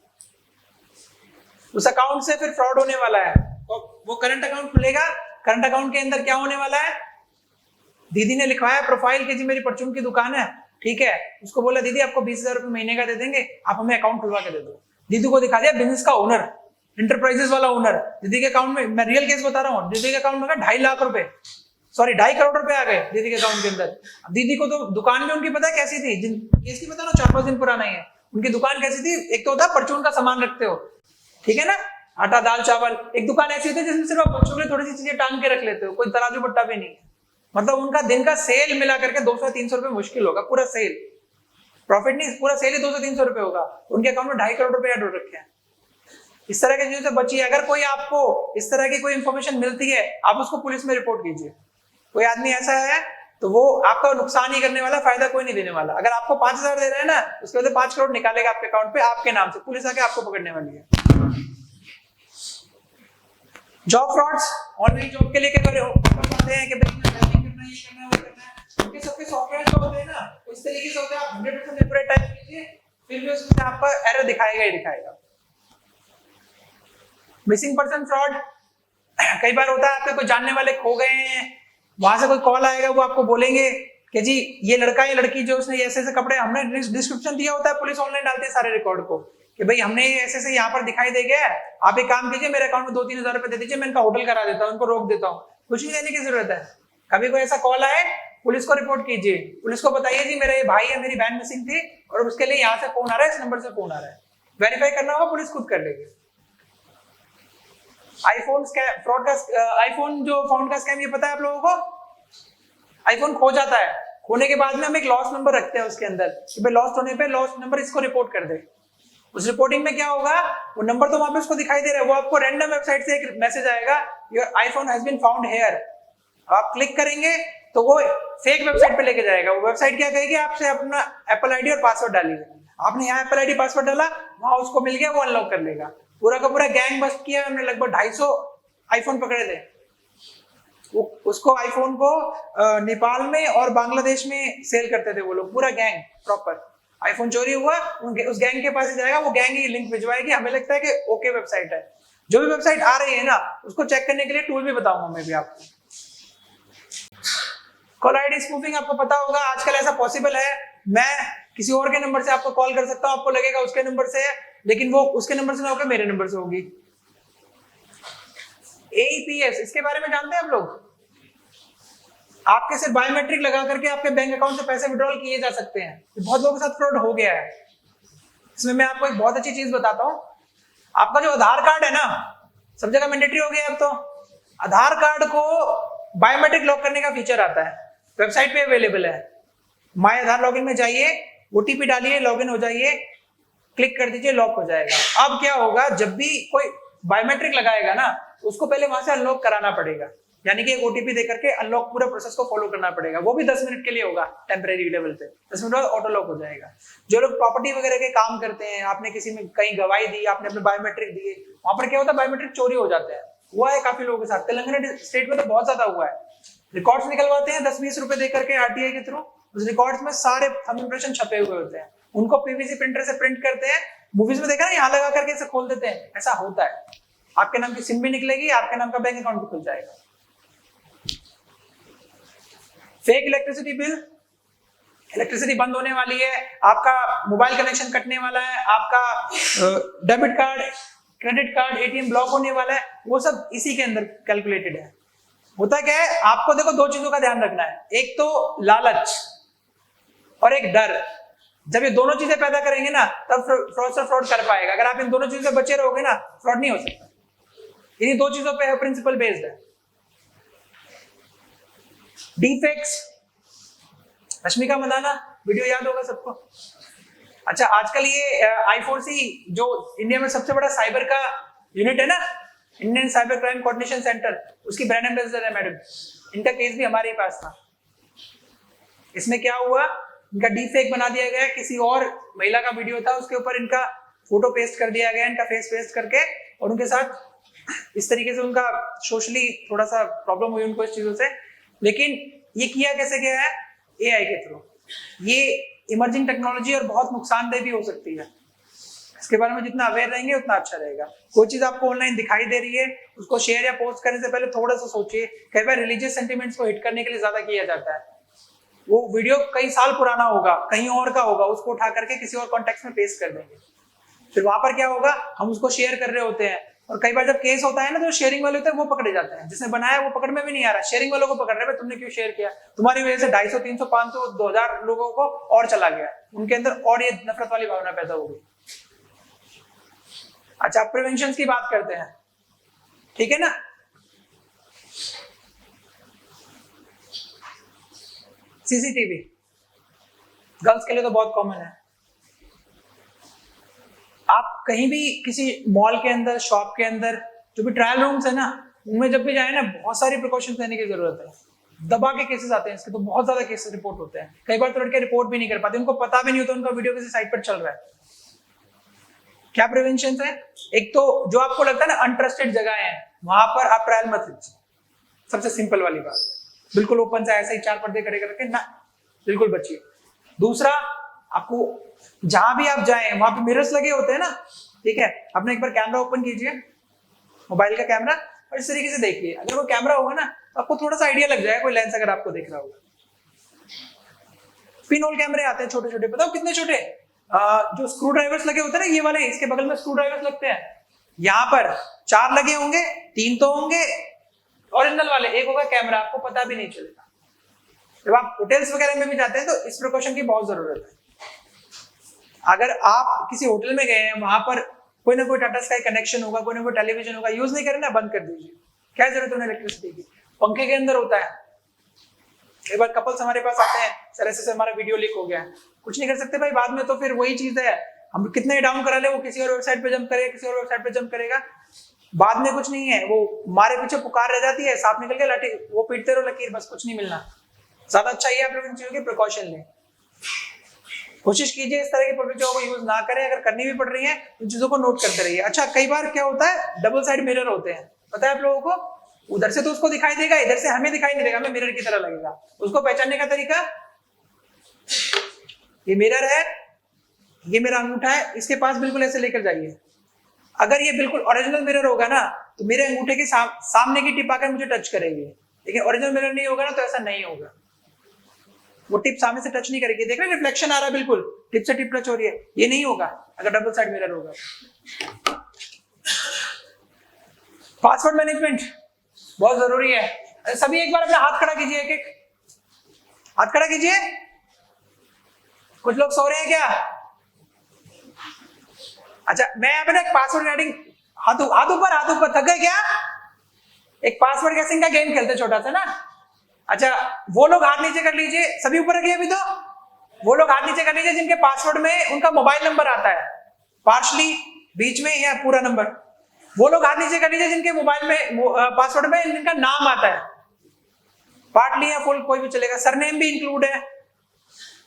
उस अकाउंट से फिर फ्रॉड होने वाला है। तो वो करंट अकाउंट खुलेगा, करंट अकाउंट के अंदर क्या होने वाला है, दीदी ने लिखवाया प्रोफाइल की जी मेरी परचून की दुकान है, ठीक है, उसको बोला दीदी आपको 20,000 रुपए महीने का दे देंगे, आप हमें अकाउंट खुलवा के दे दो। दीदी को दिखा दिया बिजनेस का ओनर, इंटरप्राइजेस वाला ओनर, दीदी के अकाउंट में, मैं रियल केस बता रहा हूँ, दीदी के अकाउंट में 2.5 लाख रुपए, सॉरी 2.5 करोड़ रुपए आ गए दीदी के अकाउंट के अंदर। अब दीदी को तो दुकान में उनकी पता है कैसी थी, जिन केस की पता ना 4-5 दिन पुराना ही है, उनकी दुकान कैसी थी, एक तो होता है परचून का सामान रखते हो, ठीक है ना, आटा दाल चावल, एक दुकान ऐसी होती है जिसमें सिर्फ आप बच्चों के लिए थोड़ी सी चीजें टांग के रख लेते हो, कोई तराजू बट्टा भी नहीं। मतलब उनका दिन का सेल मिला करके 200-300 रुपए मुश्किल होगा, पूरा सेल, प्रॉफिट नहीं, पूरा सेल ही 200-300 रुपए होगा, उनके अकाउंट में 2.5 करोड़ रुपए ऐड हो रखे हैं। इस तरह की चीजों से बचिए। अगर कोई आपको इस तरह की कोई इंफॉर्मेशन मिलती है, आप उसको पुलिस में रिपोर्ट कीजिए। कोई आदमी ऐसा है तो वो आपका नुकसान ही करने वाला, फायदा कोई नहीं देने वाला। अगर आपको 5,000 दे रहे हैं ना, उसके बाद 5 करोड़ निकालेगा आपके अकाउंट पे आपके नाम से, पुलिस आके आपको पकड़ने वाली है। जॉब फ्रॉड्स, ऑनलाइन जॉब के लिए क्या करते हैं कि भाई टाइपिंग करना है, ये करना है, वो करना है, उनके सबके सॉफ्टवेयर जो होते हैं ना, इस तरीके से होते हैं, आप 100% एक्यूरेट टाइप कीजिए, फिर भी उसमें आपका एरर दिखाएगा ही दिखाएगा। मिसिंग पर्सन फ्रॉड, कई बार होता है आपके कोई जानने वाले खो गए हैं, वहां से कोई कॉल आएगा, वो आपको बोलेंगे कि जी ये लड़का या लड़की जो उसने ऐसे ऐसे कपड़े, हमने डिस्क्रिप्शन दिया होता है, पुलिस ऑनलाइन डालती है सारे रिकॉर्ड को कि भाई हमने ऐसे ऐसे यहाँ पर दिखाई दे गया है, आप एक काम कीजिए मेरे अकाउंट में 2-3 हजार रुपए दे दीजिए, मैं इनका होटल करा देता हूँ, इनको रोक देता हूँ। कुछ नहीं देने की जरूरत है। कभी कोई ऐसा कॉल आए, पुलिस को रिपोर्ट कीजिए, पुलिस को बताइए जी मेरा ये भाई है, मेरी बहन मिसिंग थी और उसके लिए यहाँ से फोन आ रहा है, इस नंबर से फोन आ रहा है। वेरीफाई करना होगा, पुलिस खुद कर लेगी। आईफोन फ्रॉड का, आईफोन जो फाउंड का स्कैम, ये पता है आप लोगों को? आईफोन खो जाता है, खोने के बाद में हम एक लॉस नंबर रखते हैं उसके अंदर कि भाई लॉस्ट होने पे लॉस नंबर इसको रिपोर्ट कर दे। उस रिपोर्टिंग में क्या होगा, वो नंबर तो वहां पे उसको दिखाई दे रहा है, वो आपको रैंडम वेबसाइट से एक मैसेज आएगा, your iPhone has been found here. आप क्लिक करेंगे तो वो फेक वेबसाइट पे लेके जाएगा। वो वेबसाइट क्या कहेगी, आपसे अपना एप्पल आईडी और पासवर्ड डालिए। आपने यहाँ एप्पल आईडी पासवर्ड डाला, वहां उसको मिल गया, वो अनलॉक कर लेगा। पूरा का पूरा गैंग बस्ट किया हमने, लगभग 250 आईफोन पकड़े थे। उसको आईफोन को नेपाल में और बांग्लादेश में सेल करते थे वो लोग, पूरा गैंग प्रॉपर। आईफोन चोरी हुआ, उस गैंग के पास ही जाएगा, वो गैंग ही लिंक भिजवाएगी। हमें लगता है कि ओके वेबसाइट है। जो भी वेबसाइट आ रही है ना, उसको चेक करने के लिए टूल भी बताऊंगा मैं भी आपको। कॉल आईडी स्पूफिंग आपको पता होगा, आजकल ऐसा पॉसिबल है, मैं किसी और के नंबर से आपको कॉल कर सकता हूं, आपको लगेगा उसके नंबर से है, लेकिन वो उसके नंबर से ना होकर मेरे नंबर से होगी। AEPS, इसके बारे में जानते हैं आप लोग? आपके सिर्फ बायोमेट्रिक लगा करके आपके बैंक अकाउंट से पैसे विड्रॉल किए जा सकते हैं। बहुत लोगों के साथ फ्रॉड हो गया है। इसमें मैं आपको एक बहुत अच्छी चीज बताता हूं। आपका जो आधार कार्ड है ना, सब जगह मैंडेटरी हो गया अब तो। आधार कार्ड को बायोमेट्रिक लॉक करने का फीचर आता है, वेबसाइट पे अवेलेबल है। माय आधार लॉगिन में जाइए, OTP डालिए, लॉगिन हो जाइए, क्लिक कर दीजिए, लॉक हो जाएगा। अब क्या होगा, जब भी कोई बायोमेट्रिक लगाएगा ना, उसको पहले वहां से अनलॉक कराना पड़ेगा, यानी कि एक OTP दे करके अनलॉक पूरा प्रोसेस को फॉलो करना पड़ेगा। वो भी 10 मिनट के लिए होगा, टेम्परेरी लेवल पे। 10 मिनट बाद ऑटो लॉक हो जाएगा। जो लोग प्रॉपर्टी वगैरह के काम करते हैं, आपने किसी में कहीं गवाही दी, आपने अपने बायोमेट्रिक दिए, वहां पर क्या होता है, बायोमेट्रिक चोरी हो जाते हैं। हुआ है काफी लोगों के साथ, तेलंगाना स्टेट में तो बहुत ज्यादा हुआ है। रिकॉर्ड्स निकलवाते हैं 10-20 रुपए दे करके RTI के थ्रू, उस रिकॉर्ड्स में सारे थंब इंप्रेशन छपे हुए होते हैं। उनको PVC प्रिंटर से प्रिंट करते हैं, मूवीज में देखा ना, यहाँ लगा करके इसे खोल देते हैं, ऐसा होता है। आपके नाम की सिम भी निकलेगी, आपके नाम का बैंक अकाउंट भी खुल जाएगा। फेक इलेक्ट्रिसिटी बिल, इलेक्ट्रिसिटी बंद होने वाली है, आपका मोबाइल कनेक्शन कटने वाला है, आपका debit card, credit card, ATM block होने वाला है, वो सब इसी के अंदर कैलकुलेटेड है। होता क्या है, आपको देखो 2 चीजों का ध्यान रखना है, एक तो लालच और एक डर। जब ये दोनों चीजें पैदा करेंगे ना, तब फ्रॉडस्टर फ्रॉड कर पाएगा। अगर आप इन दोनों चीजों से बचे रहोगे ना, फ्रॉड नहीं हो सकता। इन्हीं 2 चीजों पे प्रिंसिपल बेस्ड है। डीफेक्ट्स, रश्मिका मंदाना, वीडियो याद होगा सबको। अच्छा, आजकल ये I4C जो इंडिया में सबसे बड़ा साइबर का यूनिट है ना, Indian cyber crime coordination centre, उसकी ब्रांड एम्बेसडर है मैडम। इनका केस भी हमारे पास था। इसमें क्या हुआ, इनका डीफेक बना दिया गया, किसी और महिला का वीडियो था, उसके ऊपर इनका फोटो पेस्ट कर दिया गया, इनका फेस पेस्ट करके, और उनके साथ इस तरीके से उनका सोशली थोड़ा सा प्रॉब्लम हुई उनको इस चीजों से। लेकिन ये किया कैसे गया है, AI के थ्रू। ये इमर्जिंग टेक्नोलॉजी और बहुत नुकसानदेह भी हो सकती है। इसके बारे में जितना अवेयर रहेंगे उतना अच्छा रहेगा। कोई चीज आपको ऑनलाइन दिखाई दे रही है, उसको शेयर या पोस्ट करने से पहले थोड़ा सा सोचिए। कई बार रिलीजियस सेंटिमेंट्स को हिट करने के लिए ज्यादा किया जाता है। वो वीडियो कई साल पुराना होगा, कहीं और का होगा, उसको उठा करके किसी और कॉन्टेक्स्ट में पेस्ट कर देंगे। फिर वहां पर क्या होगा, हम उसको शेयर कर रहे होते हैं, और कई बार जब केस होता है ना, तो शेयरिंग वाले होते हैं वो पकड़े जाते हैं। जिसने बनाया वो पकड़ में भी नहीं आ रहा, शेयरिंग वालों को पकड़ रहे हैं, तुमने क्यों शेयर किया, तुम्हारी वजह से 250, 300, 500, 2000 लोगों को और चला गया, उनके अंदर और ये नफरत वाली भावना पैदा हो गई। अच्छा, प्रिवेंशन की बात करते हैं, ठीक है ना। CCTV गर्ल्स के लिए तो बहुत कॉमन है। आप कहीं भी किसी मॉल के अंदर, शॉप के अंदर, जो भी ट्रायल रूम्स है ना, उनमें जब भी जाए ना, बहुत सारी प्रिकॉशंस लेने की जरूरत है। दबा के केसेस आते हैं इसके, तो बहुत ज्यादा केसेस रिपोर्ट होते हैं। कई बार तो लड़के रिपोर्ट भी नहीं कर पाते, उनको पता भी नहीं होता उनका वीडियो किसी साइट पर चल रहा है। क्या प्रिवेंशन है, एक तो जो आपको लगता है ना अनट्रस्टेड जगह है, वहां पर आप ट्रायल मत लीजिए, सबसे सिंपल वाली बात। बिल्कुल ओपन से ऐसे ही 4 पर्दे खड़े करके ना, बिल्कुल बचिए। दूसरा, आपको जहां भी आप जाएं वहां पे मिरर्स लगे होते हैं ना, ठीक है, आपने एक बार कैमरा ओपन कीजिए, मोबाइल का कैमरा, और इस तरीके से देखिए। अगर वो कैमरा होगा ना, तो आपको थोड़ा सा आइडिया लग जाएगा, कोई लेंस अगर आपको देख रहा होगा। पिन होल कैमरे आते हैं छोटे छोटे, बताओ कितने छोटे, जो स्क्रू ड्राइवर्स लगे होते हैं ना, ये वाले, इसके बगल में स्क्रू ड्राइवर्स लगते हैं। यहाँ पर 4 लगे होंगे, 3 तो होंगे ओरिजिनल वाले, एक होगा कैमरा, आपको पता भी नहीं चलेगा। जब आप होटल्स वगैरह में भी जाते हैं, तो इस प्रिकॉशन की बहुत जरूरत है। अगर आप किसी होटल में गए हैं, वहां पर कोई ना कोई टाटा स्काई कनेक्शन होगा, कोई ना कोई टेलीविजन होगा, यूज नहीं करें ना, बंद कर दीजिए। क्या जरूरत है इलेक्ट्रिसिटी की, पंखे के अंदर होता है। एक बार कपल्स हमारे पास आते हैं, सर ऐसे से हमारा वीडियो लीक हो गया है, कुछ नहीं कर सकते भाई, बाद में तो फिर वही चीज है, हम कितने डाउन करा ले, वो किसी और वेबसाइट पे जंप करेगा, किसी और वेबसाइट पे जंप करेगा, बाद में कुछ नहीं है, वो हमारे पीछे पुकार रह जाती है, सांप निकल के लाठी, वो पीटते रहो लकीर, बस कुछ नहीं मिलना। ज्यादा अच्छा ये आप लोग इन चीजों की प्रिकॉशन लें। कोशिश कीजिए इस तरह की पब्लिक जगह को यूज ना करें, अगर करनी भी पड़ रही है, इन चीजों को नोट करते रहिए। अच्छा, कई बार क्या होता है, डबल साइड मिरर होते हैं, पता है आप लोगों को, उधर से तो उसको दिखाई देगा, इधर से हमें दिखाई नहीं देगा, हमें मिरर की तरह लगेगा। उसको पहचानने का तरीका, ये मिरर है, ये मेरा अंगूठा है, इसके पास बिल्कुल ऐसे लेकर जाइए। अगर ये बिल्कुल ओरिजिनल मिरर होगा ना तो मेरे अंगूठे के सामने की टिप आकर मुझे टच करेगी, लेकिन ओरिजिनल मिरर नहीं होगा ना तो ऐसा नहीं होगा, वो टिप सामने से टच नहीं करेगी। देख रहे हैं रिफ्लेक्शन आ रहा है, बिल्कुल टिप से टिप टच हो रही है, ये नहीं होगा अगर डबल साइड मिरर होगा। पासवर्ड मैनेजमेंट बहुत जरूरी है। सभी एक बार अपना हाथ खड़ा कीजिए, एक एक हाथ खड़ा कीजिए। कुछ लोग सो रहे हैं क्या? अच्छा, मैं यहाँ पे ना एक पासवर्ड राइटिंग, हाथ ऊपर, थक गए क्या? एक पासवर्ड गेसिंग का गेम खेलते छोटा सा ना। अच्छा, वो लोग हाथ नीचे कर लीजिए, सभी ऊपर रखिए अभी तो। वो लोग हाथ नीचे कर लीजिए जिनके पासवर्ड में उनका मोबाइल नंबर आता है, पार्शली, बीच में या पूरा नंबर। वो लोग हाथ नीचे कर लीजिए जिनके मोबाइल में पासवर्ड में जिनका नाम आता है, पार्टली या फुल, कोई भी चलेगा, सरनेम भी इंक्लूड है।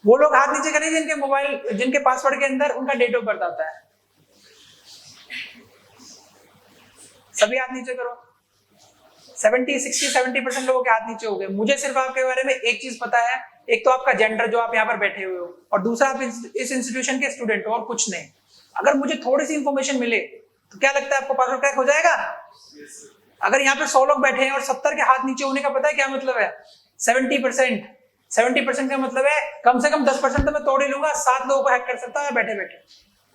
वो लोग हाथ नीचे कर लीजिए जिनके मोबाइल, जिनके पासवर्ड के अंदर उनका डेट ऑफ बर्थ आता है। सभी हाथ नीचे करो। 70% लोगों के हाथ नीचे हो गए। मुझे सिर्फ आपके बारे में एक चीज पता है, एक तो आपका जेंडर जो आप यहाँ पर बैठे हुए हो, और दूसरा आप इस इंस्टीट्यूशन के स्टूडेंट हो, और कुछ नहीं। अगर मुझे थोड़ी सी इंफॉर्मेशन मिले तो क्या लगता है आपको पासवर्ड क्रैक हो जाएगा? अगर यहाँ पे 100 लोग बैठे हैं और 70 के हाथ नीचे होने का पता है क्या मतलब है? 70% का मतलब है कम से कम 10% तो मैं तोड़ ही लूंगा, 7 लोगों को हैक कर सकता हूँ बैठे बैठे,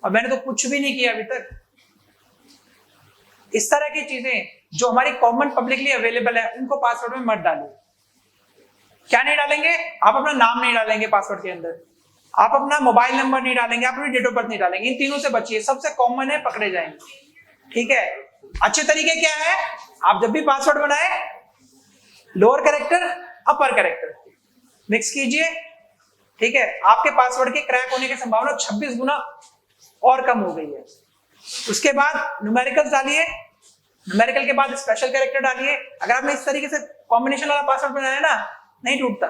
और मैंने तो कुछ भी नहीं किया अभी तक। इस तरह की चीजें जो हमारी कॉमन पब्लिकली अवेलेबल है उनको पासवर्ड में मत डालिए। क्या नहीं डालेंगे? आप अपना नाम नहीं डालेंगे पासवर्ड के अंदर, आप अपना मोबाइल नंबर नहीं डालेंगे, आप अपनी डेट ऑफ बर्थ नहीं डालेंगे। इन तीनों से बचिए, सबसे कॉमन है, पकड़े जाएंगे। ठीक है? अच्छे तरीके क्या है? आप जब भी पासवर्ड बनाए, लोअर कैरेक्टर अपर कैरेक्टर मिक्स कीजिए। ठीक है? आपके पासवर्ड के क्रैक होने की संभावना 26 गुना और कम हो गई है। उसके बाद न्यूमेरिकल्स डालिए, न्यूमेरिकल के बाद स्पेशल कैरेक्टर डालिए। अगर आपने इस तरीके से कॉम्बिनेशन वाला पासवर्ड बनाया ना, नहीं टूटता।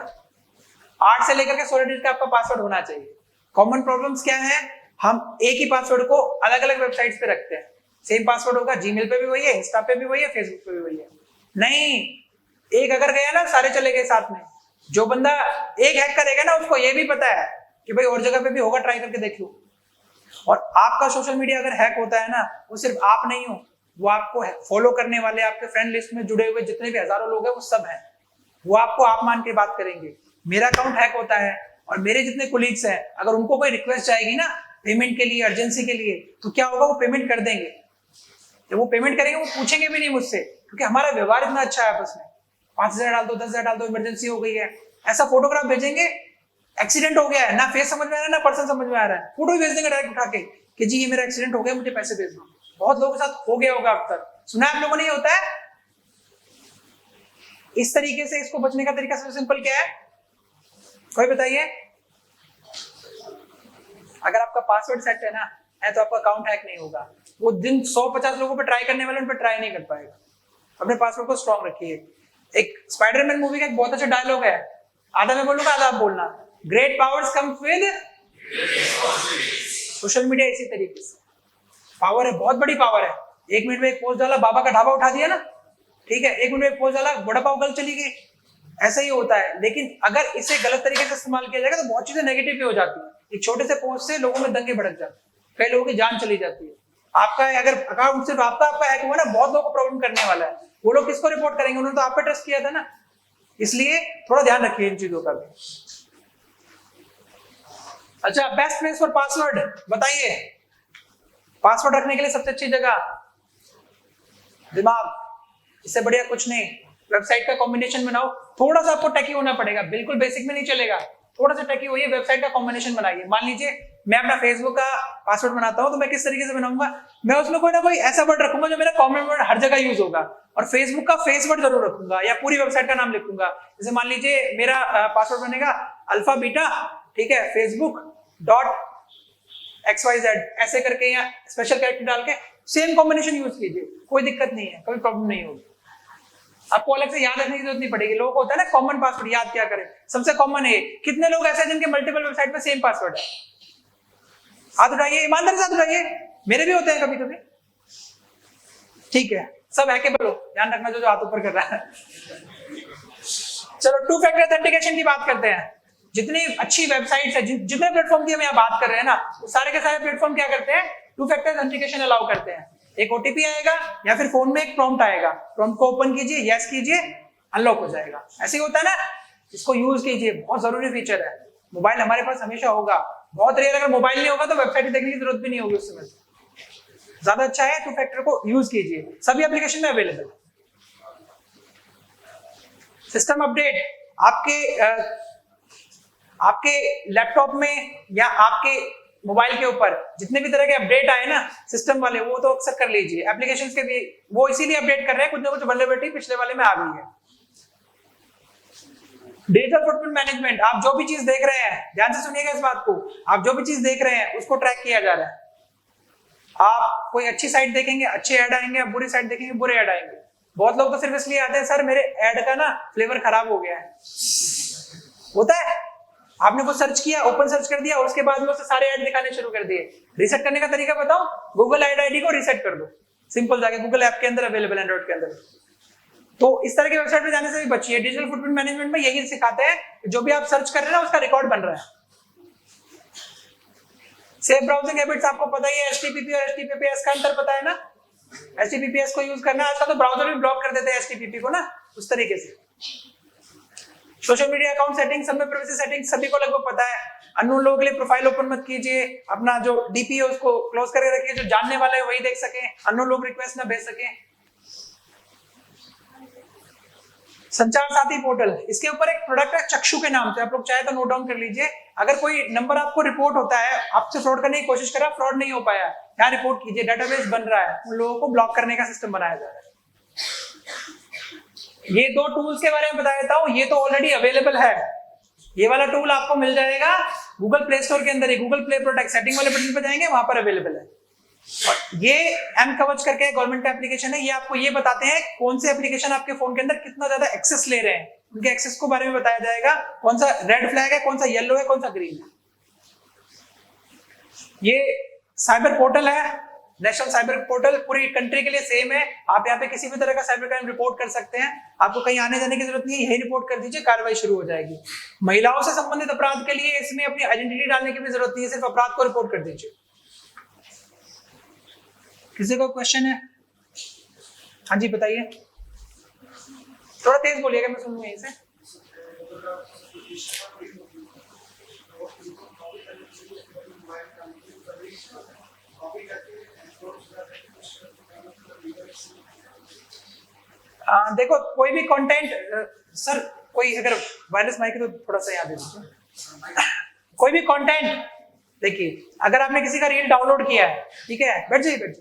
8 से लेकर के 16 डिजिट का आपका पासवर्ड होना चाहिए। कॉमन प्रॉब्लम्स क्या है? हम एक ही पासवर्ड को अलग अलग वेबसाइट्स पे रखते हैं। सेम पासवर्ड होगा, जीमेल पे भी वही है, इंस्टा पे भी वही है, फेसबुक पे भी वही है। नहीं, एक अगर गया ना सारे चले गए साथ में। जो बंदा एक हैक करेगा ना उसको ये भी पता है कि भाई और जगह पे भी होगा, ट्राई करके देख लो। और आपका सोशल मीडिया अगर हैक होता है ना, वो सिर्फ आप नहीं हो, वो आपको फॉलो करने वाले, आपके फ्रेंड लिस्ट में जुड़े हुए जितने भी हजारों लोग हैं वो सब हैं। वो आपको आप मान के बात करेंगे। मेरा अकाउंट हैक होता है और मेरे जितने कोलीग्स हैं, अगर उनको कोई रिक्वेस्ट जाएगी ना पेमेंट के लिए, अर्जेंसी के लिए, तो क्या होगा? वो पेमेंट कर देंगे। जब वो पेमेंट करेंगे वो पूछेंगे भी नहीं मुझसे, क्योंकि हमारा व्यवहार इतना अच्छा है आपस में। 5,000 डाल दो, 10,000 डाल दो, इमरजेंसी हो गई है, ऐसा फोटोग्राफ भेजेंगे, एक्सीडेंट हो गया है, ना फेस समझ में आ रहा है ना पर्सन समझ में आ रहा है, फोटो ही भेज देंगे डायरेक्ट उठा के कि जी ये मेरा एक्सीडेंट हो गया, मुझे पैसे भेज दो। बहुत लोगों के साथ हो गया होगा अब तक, सुना है आप लोगों ने, ये होता है। इस तरीके से इसको बचने का तरीका सबसे सिंपल क्या है? कोई बताइए? अगर आपका पासवर्ड सेट है ना, है तो आपका अकाउंट हैक नहीं होगा। वो दिन 150 लोगों पे ट्राई करने वाले उन पे ट्राई नहीं कर पाएगा। अपने पासवर्ड को स्ट्रॉन्ग रखिए। एक स्पाइडरमैन मूवी का एक बहुत अच्छा डायलॉग है, आधा मैं बोलूंगा आधा आप बोलना। Great powers come with, social media इसी तरीके से पावर है, बहुत बड़ी पावर है। 1 मिनट में एक पोस्ट डाला, बाबा का ढाबा उठा दिया ना, ठीक है। 1 मिनट में एक पोस्ट डाला, वड़ा पाव गल चली गई, ऐसा ही होता है। लेकिन अगर इसे गलत तरीके से इस्तेमाल किया जाएगा तो बहुत चीजें नेगेटिव भी हो जाती है। एक छोटे से पोस्ट से लोगों में दंगे भड़क जाते हैं, कई लोगों की जान चली जाती है। आपका अगर अकाउंट सिर्फ आपका हैक हुआ ना, बहुत लोगों को प्रॉब्लम करने वाला है। वो लोग किसको रिपोर्ट करेंगे? उन्होंने तो आप पे ट्रस्ट किया था ना। इसलिए थोड़ा ध्यान रखिए इन चीजों का भी। अच्छा, बेस्ट प्लेस फॉर पासवर्ड बताइए। पासवर्ड रखने के लिए सबसे अच्छी जगह दिमाग, इससे बढ़िया कुछ नहीं। वेबसाइट का कॉम्बिनेशन बनाओ। थोड़ा सा आपको टेकी होना पड़ेगा, बिल्कुल बेसिक में नहीं चलेगा, थोड़ा सा टेकी होइए। वेबसाइट का कॉम्बिनेशन बनाइए। मान लीजिए मैं अपना फेसबुक का पासवर्ड बनाता हूं, तो मैं किस तरीके से बनाऊंगा? मैं उसमें कोई ना कोई ऐसा वर्ड रखूंगा जो मेरा कॉमन वर्ड हर जगह यूज होगा, और फेसबुक का फेस वर्ड जरूर रखूंगा, या पूरी वेबसाइट का नाम लिखूंगा। जैसे मान लीजिए मेरा पासवर्ड बनेगा अल्फा बीटा, ठीक है, facebook.xyz ऐसे करके, या स्पेशल कैरेक्टर डाल के सेम कॉम्बिनेशन यूज कीजिए, कोई दिक्कत नहीं है, कोई प्रॉब्लम नहीं होगी। आपको अलग से याद रखने की जरूरत नहीं पड़ेगी। लोगों को होता है ना कॉमन पासवर्ड, याद क्या करें? सबसे कॉमन है। कितने लोग ऐसे हैं जिनके मल्टीपल वेबसाइट में सेम पासवर्ड है? हाथ उठाइए, ईमानदारी से हाथ उठाइए। मेरे भी होते हैं कभी कभी, ठीक है। सब हैकेबल हो, ध्यान रखना जो हाथ ऊपर कर रहा है। चलो 2 फैक्टर ऑथेंटिकेशन की बात करते हैं। जितनी अच्छी वेबसाइट्स है, जितने प्लेटफॉर्म की हम यहाँ बात कर रहे हैं ना, वो सारे के सारे प्लेटफॉर्म क्या करते हैं, 2 फैक्टर ऑथेंटिकेशन अलाउ करते हैं। एक ओटीपी आएगा या फिर फोन में एक प्रॉम्प्ट आएगा, प्रॉम्प्ट को ओपन कीजिए, यस कीजिए, अनलॉक हो जाएगा। ऐसे ही होता है ना, इसको यूज कीजिए, बहुत जरूरी फीचर है। मोबाइल हमारे पास हमेशा होगा, बहुत रेयर अगर मोबाइल नहीं होगा तो वेबसाइट देखने की जरूरत भी नहीं होगी उस समय। ज्यादा अच्छा है 2 फैक्टर को यूज कीजिए, सभी एप्लीकेशन में अवेलेबल है। सिस्टम अपडेट, आपके लैपटॉप में या आपके मोबाइल के ऊपर जितने भी तरह के अपडेट आए ना सिस्टम वाले, वो तो अक्सर कर लीजिए। एप्लीकेशंस के भी वो इसीलिए अपडेट कर रहे हैं, कुछ ना कुछ वल्नरेबिलिटी पिछले वाले में आ गई है। डिजिटल फुटप्रिंट मैनेजमेंट, आप जो भी चीज देख रहे हैं, ध्यान से सुनिएगा इस बात को, आप जो भी चीज देख रहे हैं उसको ट्रैक किया जा रहा है। आप कोई अच्छी साइट देखेंगे, अच्छे ऐड आएंगे, आप बुरी साइट देखेंगे, बुरे ऐड आएंगे। बहुत लोग तो सिर्फ इसलिए आते हैं, सर मेरे ऐड का ना फ्लेवर खराब हो गया है। होता है, आपने कुछ सर्च किया, ओपन सर्च कर दिया और उसके बाद में उसे सारे ऐड दिखाने शुरू कर दिए। रीसेट करने का तरीका बताओ, गूगल ऐड आईडी को रीसेट कर दो, सिंपल, जाके गूगल ऐप के अंदर अवेलेबल, एंड्रॉइड के अंदर। तो इस तरह की वेबसाइट पे जाने से भी बचिए। डिजिटल फुटप्रिंट मैनेजमेंट में यही सिखाते हैं, जो भी आप सर्च कर रहे हैं ना उसका रिकॉर्ड बन रहा है। सेफ ब्राउजिंग हैबिट्स आपको पता ही है, एचटीटीपी और एचटीटीपीएस का अंतर पता है ना। एचटीटीपीएस को यूज करना, आजकल तो ब्राउजर भी ब्लॉक कर देते हैं एचटीटीपी को ना, उस तरीके से। सोशल मीडिया अकाउंट सेटिंग, सब में प्राइवेसी सेटिंग सभी को लगभग पता है। अननोन लोगों के लिए प्रोफाइल ओपन मत कीजिए, अपना जो डीपी है उसको क्लोज करके रखिए, जो जानने वाले हैं वही देख सके, अननोन लोग रिक्वेस्ट ना भेज सके। संचार साथी पोर्टल, इसके ऊपर एक प्रोडक्ट है चक्षु के नाम से, आप लोग चाहे तो नोट डाउन कर लीजिए। अगर कोई नंबर आपको रिपोर्ट होता है, आपसे फ्रॉड करने की कोशिश कर रहा है, फ्रॉड नहीं हो पाया, क्या रिपोर्ट कीजिए, डेटाबेस बन रहा है, उन लोगों को ब्लॉक करने का सिस्टम बनाया जा रहा है। ये 2 टूल्स के बारे में बता देता हूं, ये तो ऑलरेडी अवेलेबल है। ये वाला टूल आपको मिल जाएगा गूगल प्ले स्टोर के अंदर ही, गूगल प्ले प्रोटेक्ट, सेटिंग वाले बटन पे जाएंगे, वहां पर अवेलेबल है। और ये एम कवच करके गवर्नमेंट का एप्लीकेशन है, ये आपको ये बताते हैं कौन से एप्लीकेशन आपके फोन के अंदर कितना ज्यादा एक्सेस ले रहे हैं, उनके एक्सेस को बारे में बताया जाएगा, कौन सा रेड फ्लैग है, कौन सा येलो है, कौन सा ग्रीन है। ये साइबर पोर्टल है, नेशनल साइबर पोर्टल, पूरी कंट्री के लिए सेम है। आप यहाँ पे किसी भी तरह का साइबर क्राइम रिपोर्ट कर सकते हैं, आपको कहीं आने जाने की जरूरत नहीं है, यही रिपोर्ट कर दीजिए, कार्रवाई शुरू हो जाएगी। महिलाओं से संबंधित अपराध के लिए इसमें अपनी आइडेंटिटी डालने की भी जरूरत नहीं है, सिर्फ अपराध को रिपोर्ट कर दीजिए। किसी को क्वेश्चन है? हाँ जी बताइए, थोड़ा तेज बोलिएगा, मैं सुनूंगा यहीं से। देखो कोई भी कंटेंट, सर कोई अगर वायरलेस माइक है तो थोड़ा सा याद दीजिए। कोई भी कंटेंट, देखिए अगर आपने किसी का रील डाउनलोड किया है, ठीक है, बैठ जाइए,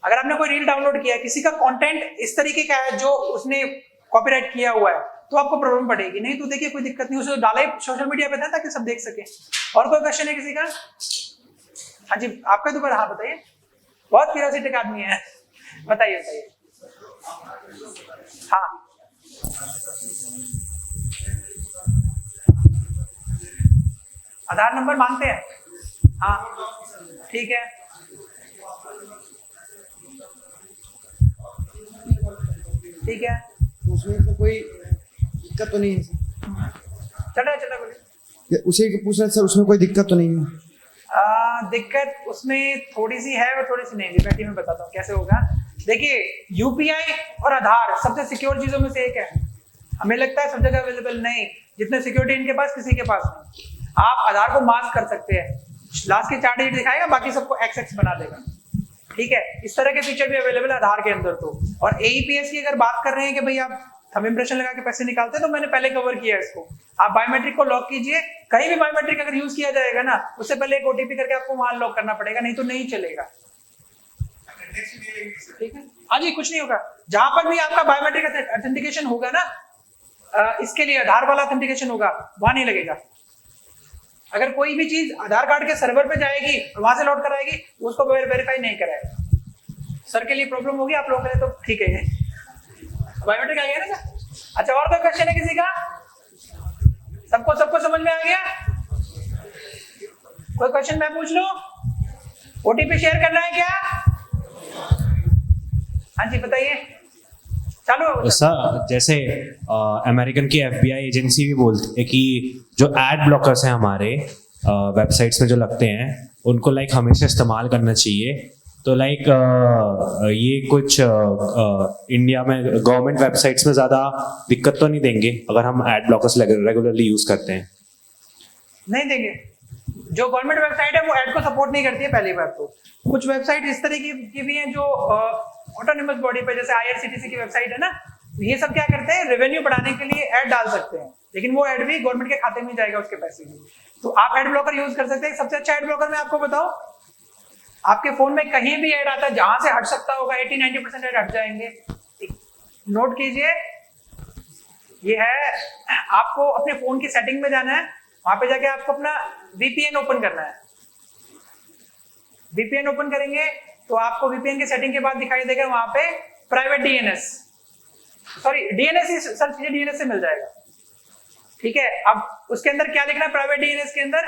अगर आपने कोई रील डाउनलोड किया है, किसी का कंटेंट इस तरीके का है जो उसने कॉपीराइट किया हुआ है, तो आपको प्रॉब्लम पड़ेगी। नहीं तो देखिए कोई दिक्कत नहीं, उसे डाला ही सोशल मीडिया पे था ताकि सब देख सके। और कोई क्वेश्चन है किसी का? हाँ जी आपका दोबारा, हाँ बताइए, बहुत क्यूरियोसिटी का आदमी है, बताइए बताइए। हाँ आधार नंबर मांगते हैं, हाँ ठीक है, ठीक है, उसमें तो कोई दिक्कत तो नहीं है चला बोलिए। उसे पूछना सर, उसमें कोई दिक्कत तो नहीं है? दिक्कत उसमें थोड़ी सी है और थोड़ी सी नहीं है, मैं बताता हूँ कैसे होगा। देखिए यूपीआई और आधार सबसे सिक्योर चीजों में से एक है, हमें लगता है सब जगह अवेलेबल, नहीं, जितने सिक्योरिटी इनके पास किसी के पास नहीं। आप आधार को मास्क कर सकते हैं, लास्ट के 4 डिजिट दिखाएगा, बाकी सबको XX बना देगा, ठीक है, इस तरह के फीचर भी अवेलेबल है आधार के अंदर। तो और AEPS की अगर बात कर रहे हैं कि भाई आप थंब इंप्रेशन लगा के पैसे निकालते हैं, तो मैंने पहले कवर किया है इसको। आप बायोमेट्रिक को लॉक कीजिए, कहीं भी बायोमेट्रिक अगर यूज किया जाएगा ना, उससे पहले एक OTP करके आपको वहां लॉक करना पड़ेगा, नहीं तो नहीं चलेगा, ठीक है। हाँ जी कुछ नहीं होगा, जहां पर भी आपका बायोमेट्रिक ऑथेंटिकेशन होगा ना, इसके लिए आधार वाला ऑथेंटिकेशन होगा, वहां नहीं लगेगा। अगर कोई भी चीज आधार कार्ड के सर्वर पे जाएगी और वहां से लौट कर आएगी, उसको वेरीफाई नहीं कराएगा। सर के लिए प्रॉब्लम होगी, आप लोगों के लिए तो ठीक है, बायोमेट्रिक आ गया ना। अच्छा और कोई क्वेश्चन है किसी का? सबको समझ में आ गया? कोई क्वेश्चन मैं पूछ लूं? OTP शेयर करना है क्या? हाँ जी बताइए, चालू। सर जैसे अमेरिकन की FBI एजेंसी भी बोलती है कि जो एड ब्लॉकर्स हैं हमारे वेबसाइट्स में जो लगते हैं उनको लाइक हमेशा इस्तेमाल करना चाहिए। तो लाइक ये कुछ इंडिया में गवर्नमेंट वेबसाइट्स में ज़्यादा दिक्कत तो नहीं देंगे अगर हम एड ब्लॉकर्स रेगुलरली यूज़ करते हैं? नहीं देंगे। जो गवर्नमेंट वेबसाइट है वो ऐड को सपोर्ट नहीं करती है, पहली बात तो। कुछ वेबसाइट इस तरह की भी हैं जो ऑटोनोमस बॉडी पे, जैसे IRCTC की वेबसाइट है ना, ये सब क्या करते हैं, रेवेन्यू बढ़ाने के लिए ऐड डाल सकते हैं, लेकिन वो ऐड भी गवर्नमेंट के खाते में जाएगा उसके पैसे भी। तो आप ऐड ब्लॉकर यूज कर सकते हैं। सबसे अच्छा ऐड ब्लॉकर मैं आपको बताऊं, आपके फोन में कहीं भी ऐड आता है जहां से हट सकता होगा 80-90% ऐड हट जाएंगे। नोट कीजिए, ये है, आपको अपने फोन की सेटिंग में जाना है, वहां पे जाके आपको अपना VPN ओपन करना है। VPN ओपन करेंगे तो आपको VPN की सेटिंग के बाद दिखाई देगा वहां पे प्राइवेट DNS, सॉरी DNS ही सर्च कीजिए, DNS से मिल जाएगा। ठीक है, अब उसके अंदर क्या लिखना है, प्राइवेट DNS के अंदर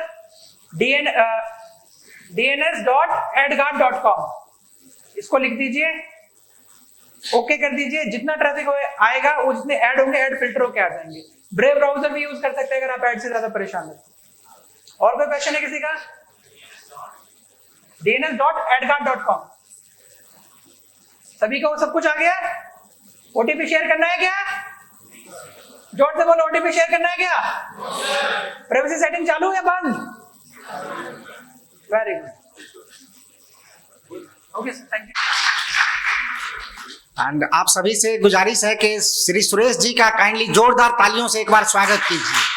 dns.adguard.com, इसको लिख दीजिए, ओके कर दीजिए। जितना ट्रैफिक आएगा वो जितने ऐड होंगे ऐड फिल्टर होके आ जाएंगे। ब्रेव ब्राउजर भी यूज कर सकते हैं अगर आप ऐड से ज्यादा परेशान हैं। और कोई क्वेश्चन है किसी का? dns.adguard.com, सभी को सब कुछ आ गया? OTP शेयर करना है क्या? जोर से बोलो, OTP शेयर करना है क्या? प्राइवेसी सेटिंग चालू है बंद? Very good, okay sir, thank you. And आप सभी से गुजारिश है कि श्री सुरेश जी का काइंडली जोरदार तालियों से एक बार स्वागत कीजिए।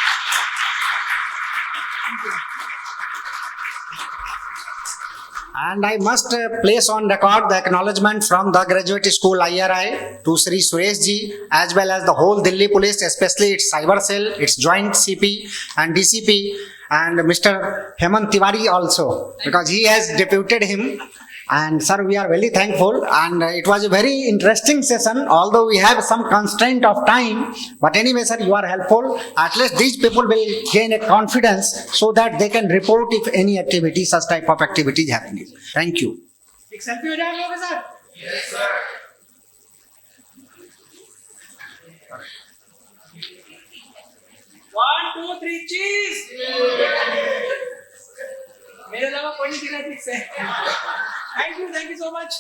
And I must place on record the acknowledgement from the graduate school IRI to Sri Suresh ji, as well as the whole Delhi police, especially its cyber cell, its joint CP and DCP, and Mr. Hemant Tiwari also, because he has deputed him. And sir, we are very thankful, and it was a very interesting session, although we have some constraint of time. But anyway, sir, you are helpful. At least these people will gain a confidence so that they can report if any activity, such type of activity is happening. Thank you. एक selfie हो जाए हम लोगों के साथ? Yes sir. One, two, three, cheese. मेरे अलावा कोई नहीं दिखा ठीक से। Thank you so much.